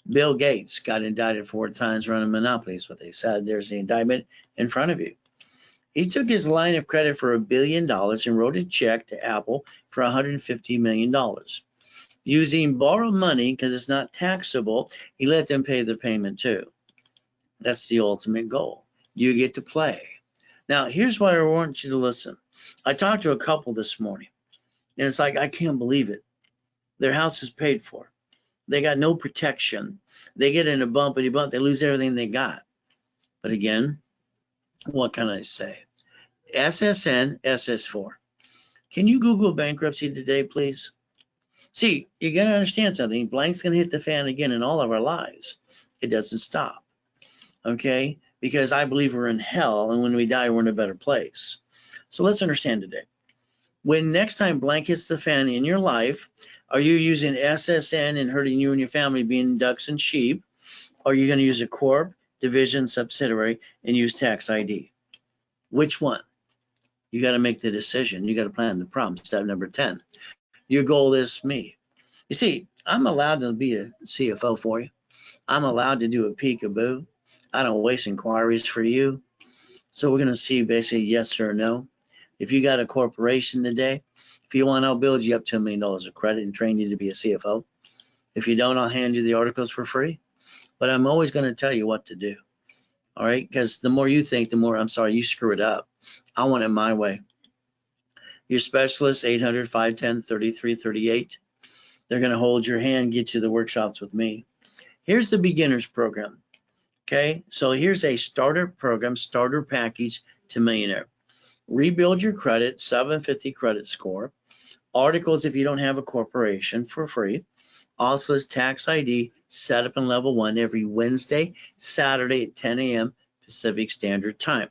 Bill Gates got indicted 4 times running monopolies. What they said, there's the indictment in front of you. He took his line of credit for $1 billion and wrote a check to Apple for $150 million. Using borrowed money, because it's not taxable, he let them pay the payment too. That's the ultimate goal. You get to play. Now, here's why I want you to listen. I talked to a couple this morning, and it's like, I can't believe it. Their house is paid for. They got no protection. They get in a bumpity bump, they lose everything they got. But again, what can I say? SSN, SS4. Can you Google bankruptcy today, please? See, you got to understand something. Blank's going to hit the fan again in all of our lives. It doesn't stop, okay? Because I believe we're in hell, and when we die, we're in a better place. So let's understand today. When next time blank hits the fan in your life, are you using SSN and hurting you and your family being ducks and sheep? Or are you going to use a corp, division, subsidiary, and use tax ID? Which one? You got to make the decision. You got to plan the problem. Step number 10. Your goal is me. You see, I'm allowed to be a CFO for you. I'm allowed to do a peekaboo. I don't waste inquiries for you. So we're going to see basically yes or no. If you got a corporation today, if you want, I'll build you up to $1 million of credit and train you to be a CFO. If you don't, I'll hand you the articles for free. But I'm always going to tell you what to do. All right? Because the more you think, the more, I'm sorry, you screw it up. I want it my way. Your specialist, 800-510-3338. They're going to hold your hand, get you the workshops with me. Here's the beginners program. Okay, so here's a starter program, starter package to millionaire. Rebuild your credit, 750 credit score. Articles if you don't have a corporation for free. Also is tax ID, set up in level 1 every Wednesday, Saturday at 10 a.m. Pacific Standard Time.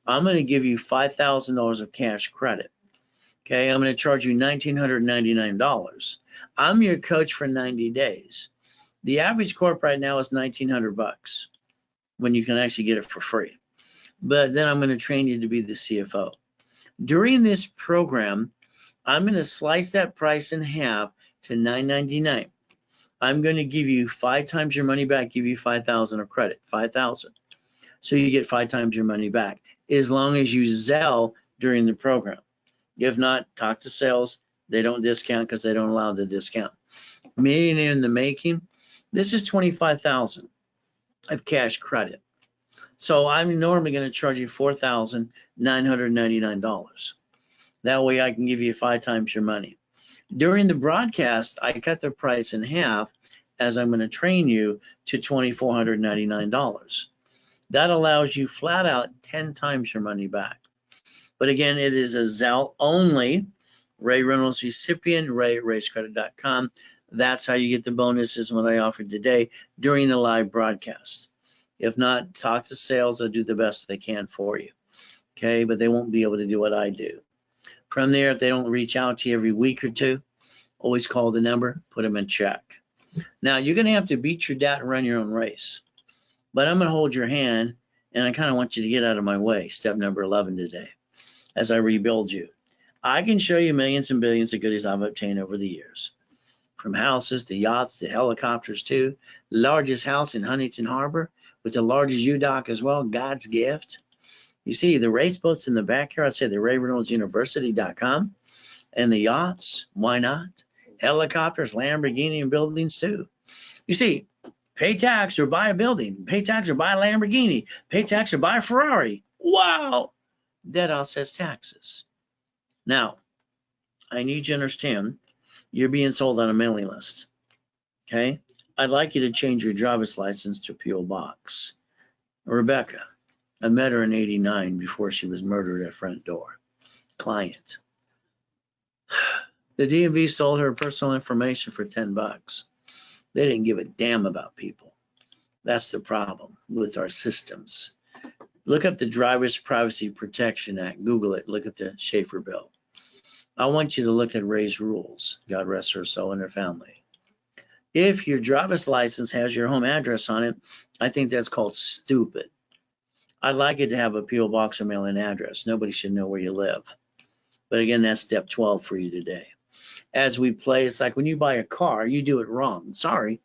I'm going to give you $5,000 of cash credit. Okay, I'm going to charge you $1,999. I'm your coach for 90 days. The average corp right now is $1,900 when you can actually get it for free. But then I'm going to train you to be the CFO. During this program, I'm going to slice that price in half to $999. I'm going to give you 5 times your money back, give you $5,000 of credit, $5,000. So you get 5 times your money back as long as you Zelle during the program. If not, talk to sales. They don't discount because they don't allow the discount. Millionaire in the making, this is $25,000 of cash credit. So I'm normally going to charge you $4,999. That way I can give you 5 times your money. During the broadcast, I cut the price in half as I'm going to train you to $2,499. That allows you flat out 10 times your money back. But again, it is a Zelle only. Ray Reynolds recipient, ray@racecredit.com. That's how you get the bonuses what I offered today during the live broadcast. If not, talk to sales. They'll do the best they can for you. Okay, but they won't be able to do what I do. From there, if they don't reach out to you every week or two, always call the number, put them in check. Now, you're going to have to beat your dad and run your own race. But I'm going to hold your hand, and I kind of want you to get out of my way. Step number 11 today, as I rebuild you. I can show you millions and billions of goodies I've obtained over the years. From houses to yachts to helicopters too. Largest house in Huntington Harbor with the largest U-Dock as well, God's gift. You see the race boats in the backyard, I'd say the Ray Reynolds University.com. And the yachts, why not? Helicopters, Lamborghini, and buildings too. You see, pay tax or buy a building, pay tax or buy a Lamborghini, pay tax or buy a Ferrari. Wow, that all says taxes. Now, I need you to understand, you're being sold on a mailing list, okay? I'd like you to change your driver's license to P.O. Box. Rebecca, I met her in '89 before she was murdered at front door. Client. The DMV sold her personal information for $10. They didn't give a damn about people. That's the problem with our systems. Look up the Driver's Privacy Protection Act. Google it. Look at the Schaefer bill. I want you to look at Ray's rules. God rest her soul and her family. If your driver's license has your home address on it, I think that's called stupid. I'd like it to have a P.O. Box or mail-in address. Nobody should know where you live. But again, that's step 12 for you today. As we play, it's like when you buy a car, you do it wrong. Sorry.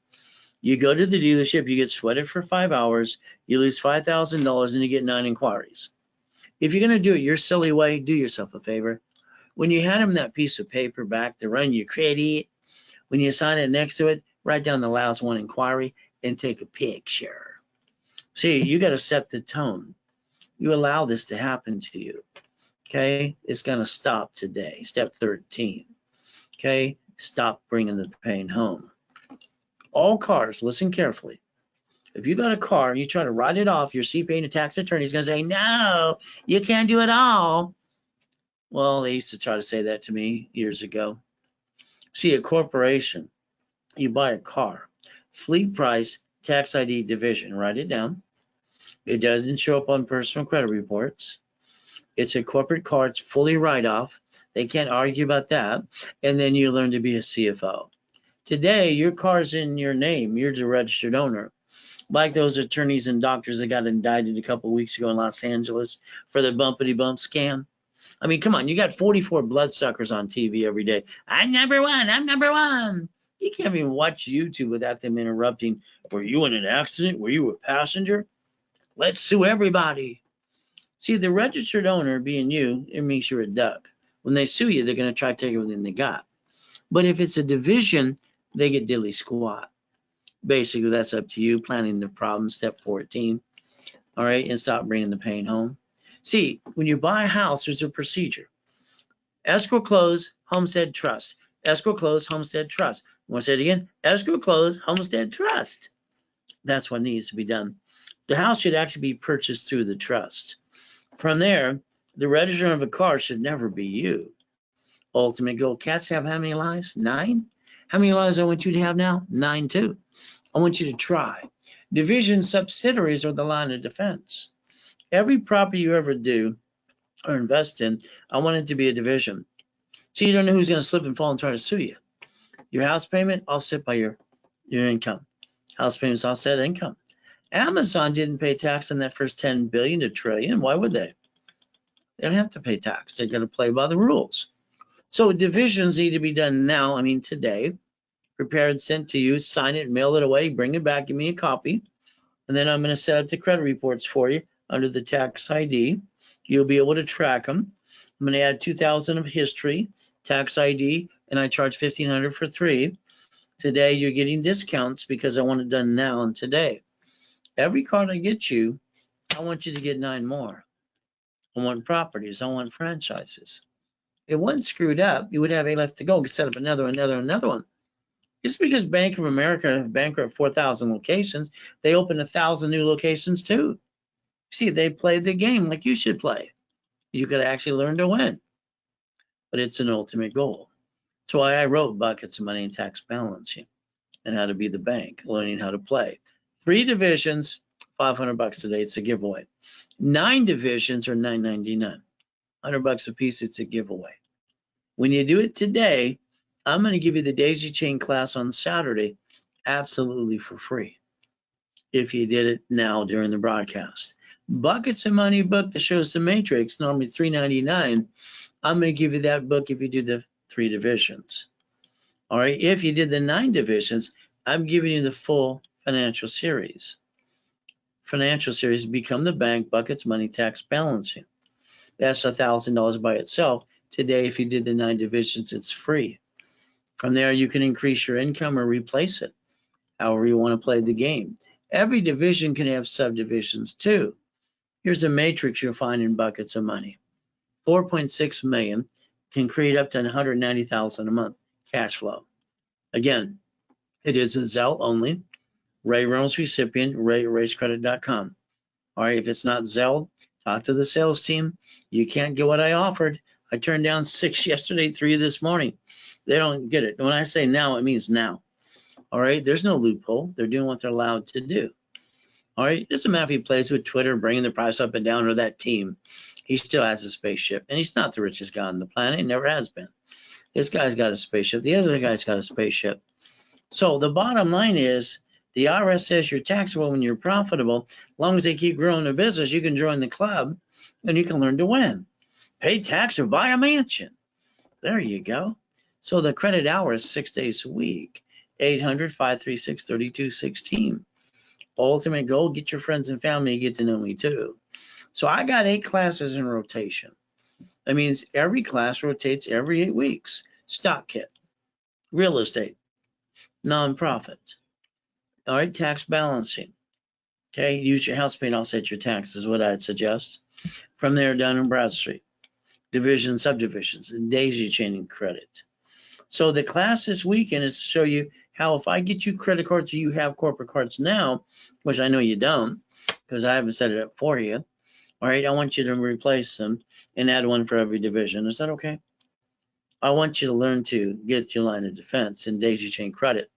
You go to the dealership, you get sweated for 5 hours, you lose $5,000 and you get 9 inquiries. If you're going to do it your silly way, do yourself a favor. When you hand them that piece of paper back to run your credit, when you sign it next to it, write down the last one inquiry and take a picture. See, you got to set the tone. You allow this to happen to you. Okay, it's going to stop today. Step 13. Okay, stop bringing the pain home. All cars, listen carefully. If you got a car and you try to write it off, your CPA and a tax attorney is going to say, no, you can't do it all. Well, they used to try to say that to me years ago. See, a corporation, you buy a car, fleet price, tax ID division, write it down. It doesn't show up on personal credit reports. It's a corporate car, it's fully write-off. They can't argue about that. And then you learn to be a CFO. Today, your car's in your name. You're the registered owner. Like those attorneys and doctors that got indicted a couple of weeks ago in Los Angeles for the bumpity-bump scam. I mean, come on, you got 44 bloodsuckers on TV every day. I'm number one, I'm number one. You can't even watch YouTube without them interrupting. Were you in an accident? Were you a passenger? Let's sue everybody. See, the registered owner being you, it means you're a duck. When they sue you, they're going to try to take everything they got. But if it's a division, they get diddly squat. Basically, that's up to you, planning the problem, step 14. All right, and stop bringing the pain home. See, when you buy a house, there's a procedure. Escrow close, homestead trust. Escrow close, homestead trust. I want to say it again. Escrow close, homestead trust. That's what needs to be done. The house should actually be purchased through the trust. From there, the registrar of a car should never be you. Ultimate goal. Cats have how many lives? 9? How many lives I want you to have now? 9 too. I want you to try. Division subsidiaries are the line of defense. Every property you ever do or invest in, I want it to be a division. So you don't know who's going to slip and fall and try to sue you. Your house payment, offset by your income. House payments offset income. Amazon didn't pay tax on that first 10 billion to trillion. Why would they? They don't have to pay tax. They're going to play by the rules. So divisions need to be done now. I mean, today. Prepared, sent to you, sign it, mail it away, bring it back, give me a copy. And then I'm going to set up the credit reports for you under the tax ID. You'll be able to track them. I'm going to add 2,000 of history, tax ID, and I charge $1,500 for 3. Today, you're getting discounts because I want it done now and today. Every card I get you, I want you to get 9 more. I want properties. I want franchises. If one screwed up, you would have 8 left to go. Set up another one. Just because Bank of America bankrupt 4,000 locations, they open 1,000 new locations too. See, they play the game like you should play. You could actually learn to win. But it's an ultimate goal. That's why I wrote Buckets of Money and Tax Balancing and how to be the bank, learning how to play. 3 divisions, $500 today. It's a giveaway. 9 divisions are $9.99. $100 a piece. It's a giveaway. When you do it today, I'm going to give you the daisy chain class on Saturday absolutely for free if you did it now during the broadcast. Buckets of Money book that shows the matrix, normally $3.99. I'm going to give you that book if you do the 3 divisions. All right, if you did the 9 divisions, I'm giving you the full financial series. Financial series, Become the Bank, Buckets, Money, Tax Balancing. That's $1,000 by itself. Today, if you did the 9 divisions, it's free. From there, you can increase your income or replace it, however you want to play the game. Every division can have subdivisions too. Here's a matrix you'll find in Buckets of Money. 4.6 million can create up to 190,000 a month cash flow. Again, it is a Zelle only. Ray Reynolds recipient, ray@racecredit.com. All right, if it's not Zelle, talk to the sales team. You can't get what I offered. I turned down 6 yesterday, 3 this morning. They don't get it. When I say now, it means now. All right, there's no loophole. They're doing what they're allowed to do. All right, it doesn't matter if he plays with Twitter, bringing the price up and down, or that team. He still has a spaceship, and he's not the richest guy on the planet. He never has been. This guy's got a spaceship. The other guy's got a spaceship. So the bottom line is, the IRS says you're taxable when you're profitable. As long as they keep growing the business, you can join the club, and you can learn to win. Pay tax or buy a mansion. There you go. So the credit hour is 6 days a week. 800-536-3216. Ultimate goal, get your friends and family to get to know me too. So I got 8 classes in rotation. That means every class rotates every 8 weeks. Stock kit, real estate, nonprofit. All right, tax balancing. Okay, use your house pay and offset your taxes is what I'd suggest. From there, Dun and Bradstreet. Division, subdivisions, and daisy chaining credit. So the class this weekend is to show you how, if I get you credit cards, you have corporate cards now, which I know you don't because I haven't set it up for you. All right, I want you to replace them and add one for every division. Is that okay? I want you to learn to get your line of defense in daisy chain credit,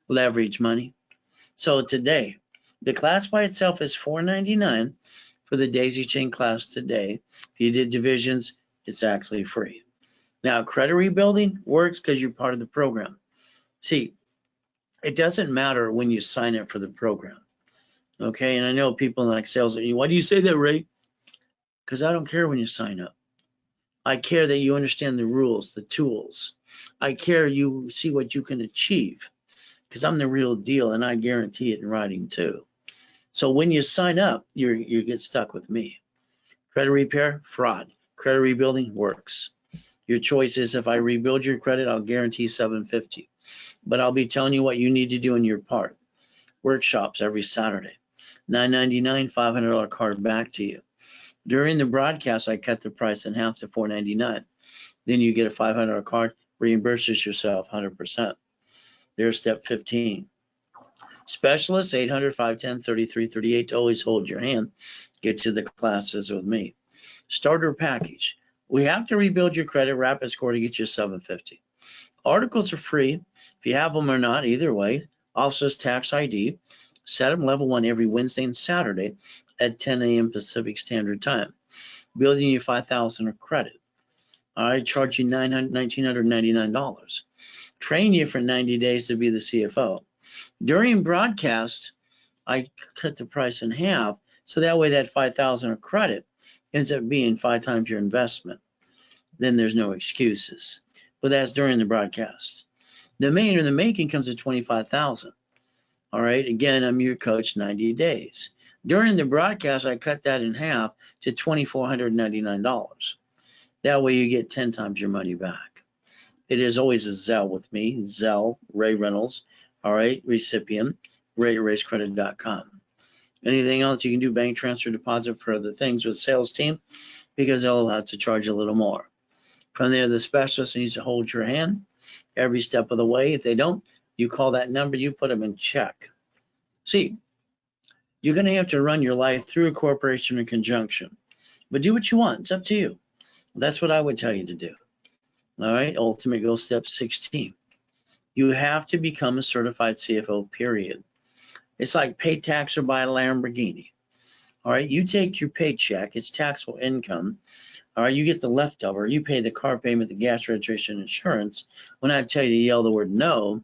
leverage money. So today, the class by itself is $4.99 for the daisy chain class today. If you did divisions, it's actually free. Now, credit rebuilding works because you're part of the program. See, it doesn't matter when you sign up for the program. Okay, and I know people like sales, why do you say that, Ray? Because I don't care when you sign up. I care that you understand the rules, the tools. I care you see what you can achieve because I'm the real deal and I guarantee it in writing too. So when you sign up, you get stuck with me. Credit repair, fraud. Credit rebuilding works. Your choice is, if I rebuild your credit, I'll guarantee $750. But I'll be telling you what you need to do in your part. Workshops every Saturday. $9.99, $500 card back to you. During the broadcast, I cut the price in half to $4.99. Then you get a $500 card, reimburses yourself 100%. There's step 15. Specialists, 800-510-3338 to always hold your hand. Get to the classes with me. Starter package. We have to rebuild your credit rapid score to get you $750. Articles are free if you have them or not, either way. Officer's tax ID. Set them level 1 every Wednesday and Saturday at 10 a.m. Pacific Standard Time. Building you $5,000 of credit. I charge you $1,999. Train you for 90 days to be the CFO. During broadcast, I cut the price in half, so that way that $5,000 of credit ends up being 5 times your investment. Then there's no excuses. But that's during the broadcast. The main or the making comes at $25,000. All right, again, I'm your coach, 90 days. During the broadcast, I cut that in half to $2,499. That way you get 10 times your money back. It is always a Zelle with me, Zelle, Ray Reynolds, all right, recipient, ray@racecredit.com. Anything else you can do, bank transfer, deposit for other things with sales team, because they'll have to charge a little more. From there, the specialist needs to hold your hand every step of the way. If they don't, you call that number, you put them in check. See, you're going to have to run your life through a corporation in conjunction, but do what you want. It's up to you. That's what I would tell you to do. All right, ultimate goal, step 16. You have to become a certified CFO, period. It's like pay tax or buy a Lamborghini. All right, you take your paycheck, it's taxable income. All right, you get the leftover, you pay the car payment, the gas registration, insurance. When I tell you to yell the word no,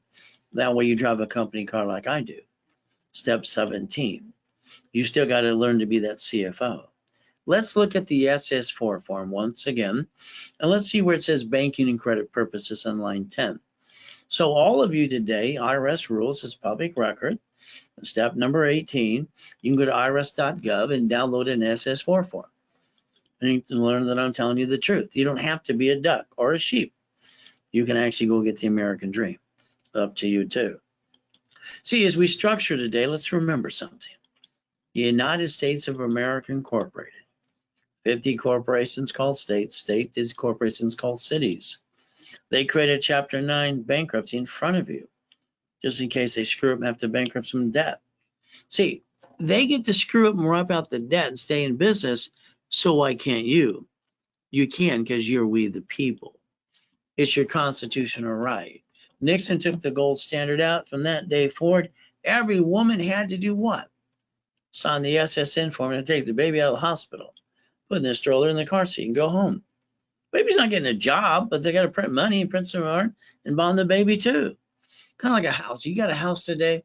that way you drive a company car like I do. Step 17, you still got to learn to be that CFO. Let's look at the SS4 form once again, and let's see where it says banking and credit purposes on line 10. So all of you today, IRS rules is public record. Step number 18, you can go to irs.gov and download an SS4 form. And you can learn that I'm telling you the truth. You don't have to be a duck or a sheep. You can actually go get the American dream. Up to you too. See, as we structure today, let's remember something. The United States of America Incorporated. 50 corporations called states. State is corporations called cities. They created Chapter 9 bankruptcy in front of you, just in case they screw up and have to bankrupt some debt. See, they get to screw up and wipe out the debt and stay in business, so why can't you? You can, because you're we the people. It's your constitutional right. Nixon took the gold standard out. From that day forward, every woman had to do what? Sign the SSN form and take the baby out of the hospital, put in the stroller in the car seat and go home. Baby's not getting a job, but they got to print money and print some art and bond the baby too. Kind of like a house. You got a house today,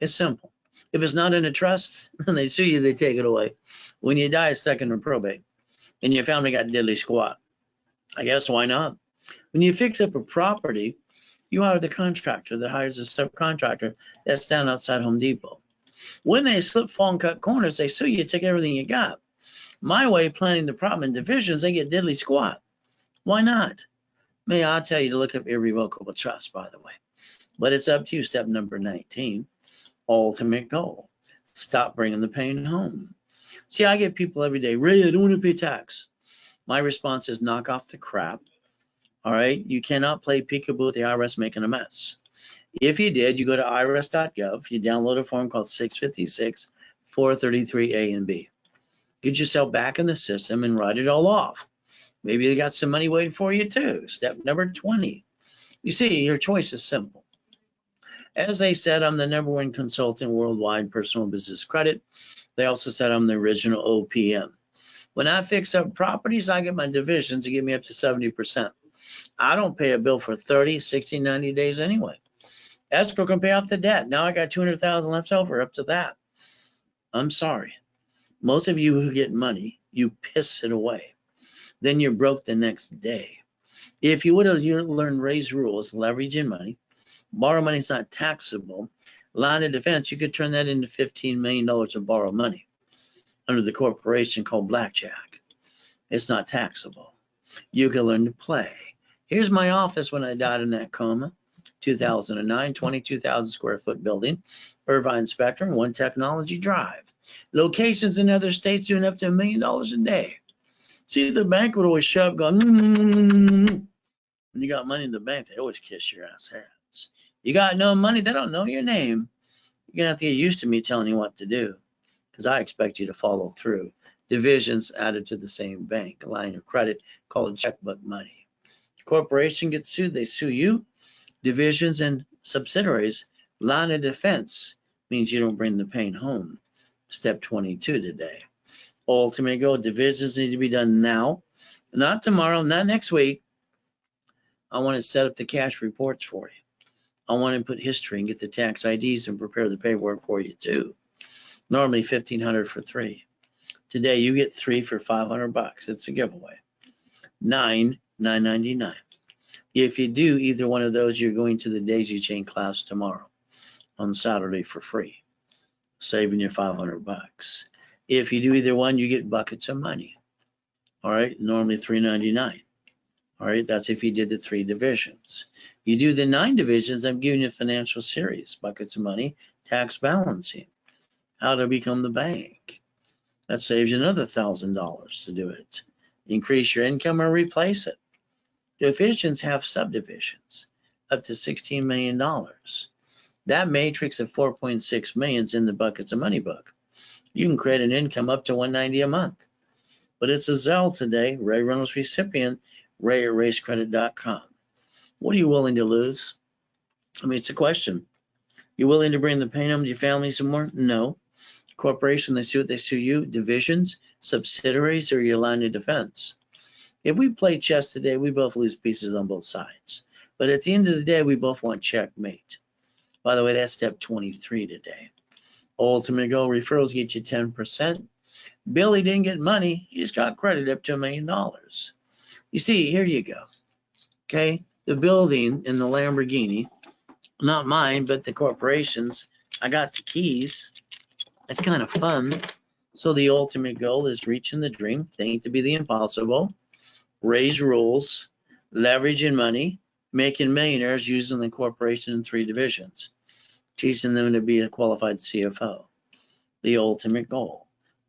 it's simple. If it's not in a trust and they sue you, they take it away. When you die, it's stuck in probate and your family got diddly squat. I guess why not? When you fix up a property, you hire the contractor that hires a subcontractor that's down outside Home Depot. When they slip, fall, and cut corners, they sue you, take everything you got. My way of planning the problem in divisions, they get diddly squat. Why not? May I tell you to look up irrevocable trust, by the way. But it's up to you. Step number 19, ultimate goal. Stop bringing the pain home. See, I get people every day, Ray, I don't want to pay tax. My response is knock off the crap. All right, you cannot play peekaboo with the IRS making a mess. If you did, you go to irs.gov, you download a form called 656 433A and B. Get yourself back in the system and write it all off. Maybe they got some money waiting for you too. Step number 20. You see, your choice is simple. As they said, I'm the #1 consultant worldwide personal business credit. They also said I'm the original OPM. When I fix up properties, I get my divisions to get me up to 70%. I don't pay a bill for 30, 60, 90 days anyway. Escrow can pay off the debt. Now I got 200,000 left over up to that. I'm sorry. Most of you who get money, you piss it away. Then you're broke the next day. If you would have learned Ray's rules, leveraging money, borrow money is not taxable. Line of defense, you could turn that into $15 million of borrowed money under the corporation called Blackjack. It's not taxable. You can learn to play. Here's my office when I died in that coma. 2009, 22,000 square foot building, Irvine Spectrum, One Technology Drive. Locations in other states doing up to $1 million a day. See, the bank would always show up going, when you got money in the bank, they always kiss your ass hands. You got no money, they don't know your name. You're gonna have to get used to me telling you what to do, because I expect you to follow through. Divisions added to the same bank, a line of credit called checkbook money. Corporation gets sued, they sue you. Divisions and subsidiaries, line of defense means you don't bring the pain home. Step 22 today. Ultimate goal, divisions need to be done now, not tomorrow, not next week. I want to set up the cash reports for you. I want to put history and get the tax IDs and prepare the paperwork for you too. Normally $1,500 for 3. Today you get 3 for $500. It's a giveaway. 9, $9.99. If you do either one of those, you're going to the Daisy Chain class tomorrow on Saturday for free, saving you $500. If you do either one, you get buckets of money. All right, normally $3.99. All right, that's if you did the 3 divisions. You do the 9 divisions, I'm giving you a financial series, buckets of money, tax balancing, how to become the bank. That saves you another $1,000 to do it. Increase your income or replace it. Divisions have subdivisions, up to $16 million. That matrix of 4.6 million is in the buckets of money book. You can create an income up to $190 a month. But it's a Zelle today, Ray Reynolds recipient, ray@racecredit.com. What are you willing to lose? I mean, it's a question. You willing to bring the pain home to your family some more? No. Corporation, they sue it, they sue you. Divisions, subsidiaries, or your line of defense. If we play chess today, we both lose pieces on both sides. But at the end of the day, we both want checkmate. By the way, that's step 23 today. Ultimate goal referrals get you 10%. Billy didn't get money. He just got credit up to $1 million. You see, here you go. Okay, the building in the Lamborghini, not mine, but the corporation's. I got the keys. It's kind of fun. So the ultimate goal is reaching the dream, think to be the impossible, raise rules, leveraging money, making millionaires using the corporation in 3 divisions, teaching them to be a qualified CFO. The ultimate goal.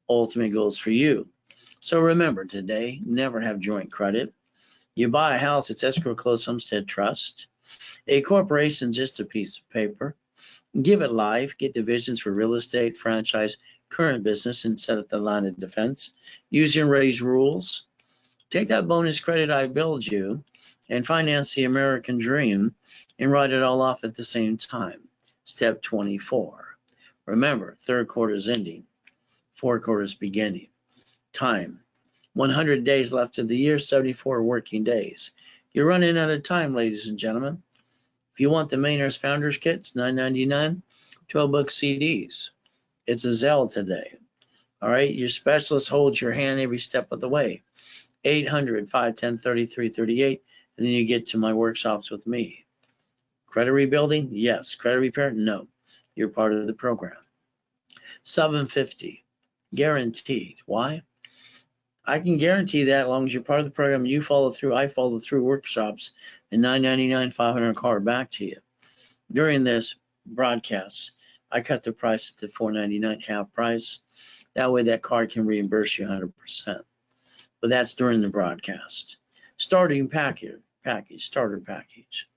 Ultimate goals for you. So remember today, never have joint credit. You buy a house, it's escrow, closed homestead trust. A corporation, just a piece of paper. Give it life, get divisions for real estate, franchise, current business, and set up the line of defense. Use and raise rules. Take that bonus credit I billed you and finance the American dream and write it all off at the same time. Step 24. Remember, 3rd quarter is ending, 4th quarter is beginning. Time. 100 days left of the year, 74 working days. You're running out of time, ladies and gentlemen. If you want the Millionaires Founders Kits, $9.99, 12-book CDs. It's a Zelle today. All right, your specialist holds your hand every step of the way. 800-510-3338, and then you get to my workshops with me. Credit rebuilding? Yes. Credit repair? No. You're part of the program. $750, guaranteed. Why? I can guarantee that as long as you're part of the program, you follow through, I follow through workshops, and $9.99, $500 card back to you. During this broadcast, I cut the price to $4.99, half price. That way that card can reimburse you 100%. But that's during the broadcast. Starting package, starter package.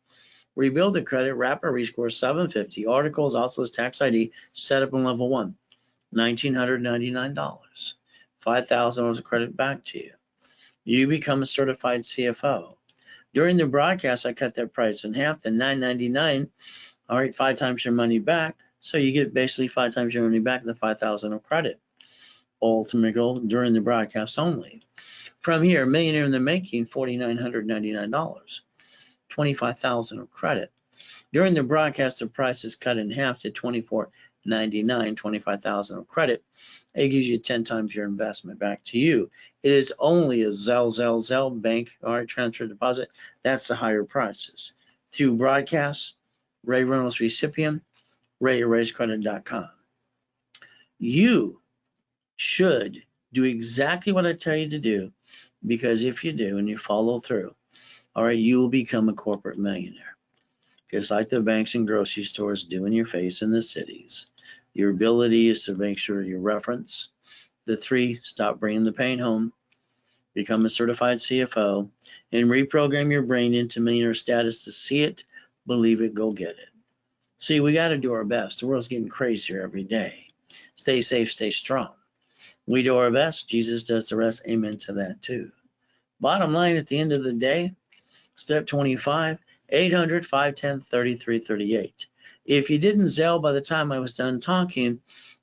Rebuild the credit, rapid rescore, $750. Articles, also as tax ID, setup in level 1, $1,999. $5,000 of credit back to you. You become a certified CFO. During the broadcast, I cut that price in half to $9.99. All right, 5 times your money back. So you get basically 5 times your money back, the $5,000 of credit. Ultimate goal during the broadcast only. From here, millionaire in the making, $4,999. $25,000 of credit. During the broadcast, the price is cut in half to $24.99, $25,000 of credit. It gives you 10 times your investment back to you. It is only a Zelle bank, all right, transfer deposit. That's the higher prices. Through broadcast, Ray Reynolds recipient, ray@raisecredit.com. You should do exactly what I tell you to do, because if you do and you follow through, all right, you will become a corporate millionaire. Just like the banks and grocery stores do in your face in the cities. Your ability is to make sure you reference the 3, stop bringing the pain home, become a certified CFO, and reprogram your brain into millionaire status to see it, believe it, go get it. See, we got to do our best. The world's getting crazier every day. Stay safe, stay strong. We do our best. Jesus does the rest. Amen to that too. Bottom line, at the end of the day, step 25, 800-510-3338. If you didn't Zelle by the time I was done talking,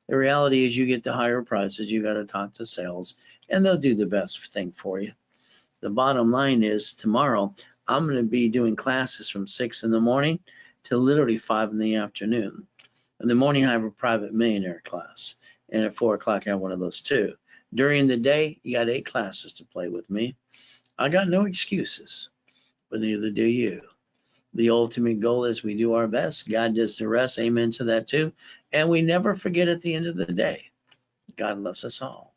the reality is you get the higher prices. You got to talk to sales, and they'll do the best thing for you. The bottom line is tomorrow, I'm going to be doing classes from 6 in the morning to literally 5 in the afternoon. In the morning, I have a private millionaire class, and at 4 o'clock, I have one of those too. During the day, you got 8 classes to play with me. I got no excuses, but neither do you. The ultimate goal is we do our best. God does the rest. Amen to that too. And we never forget at the end of the day, God loves us all.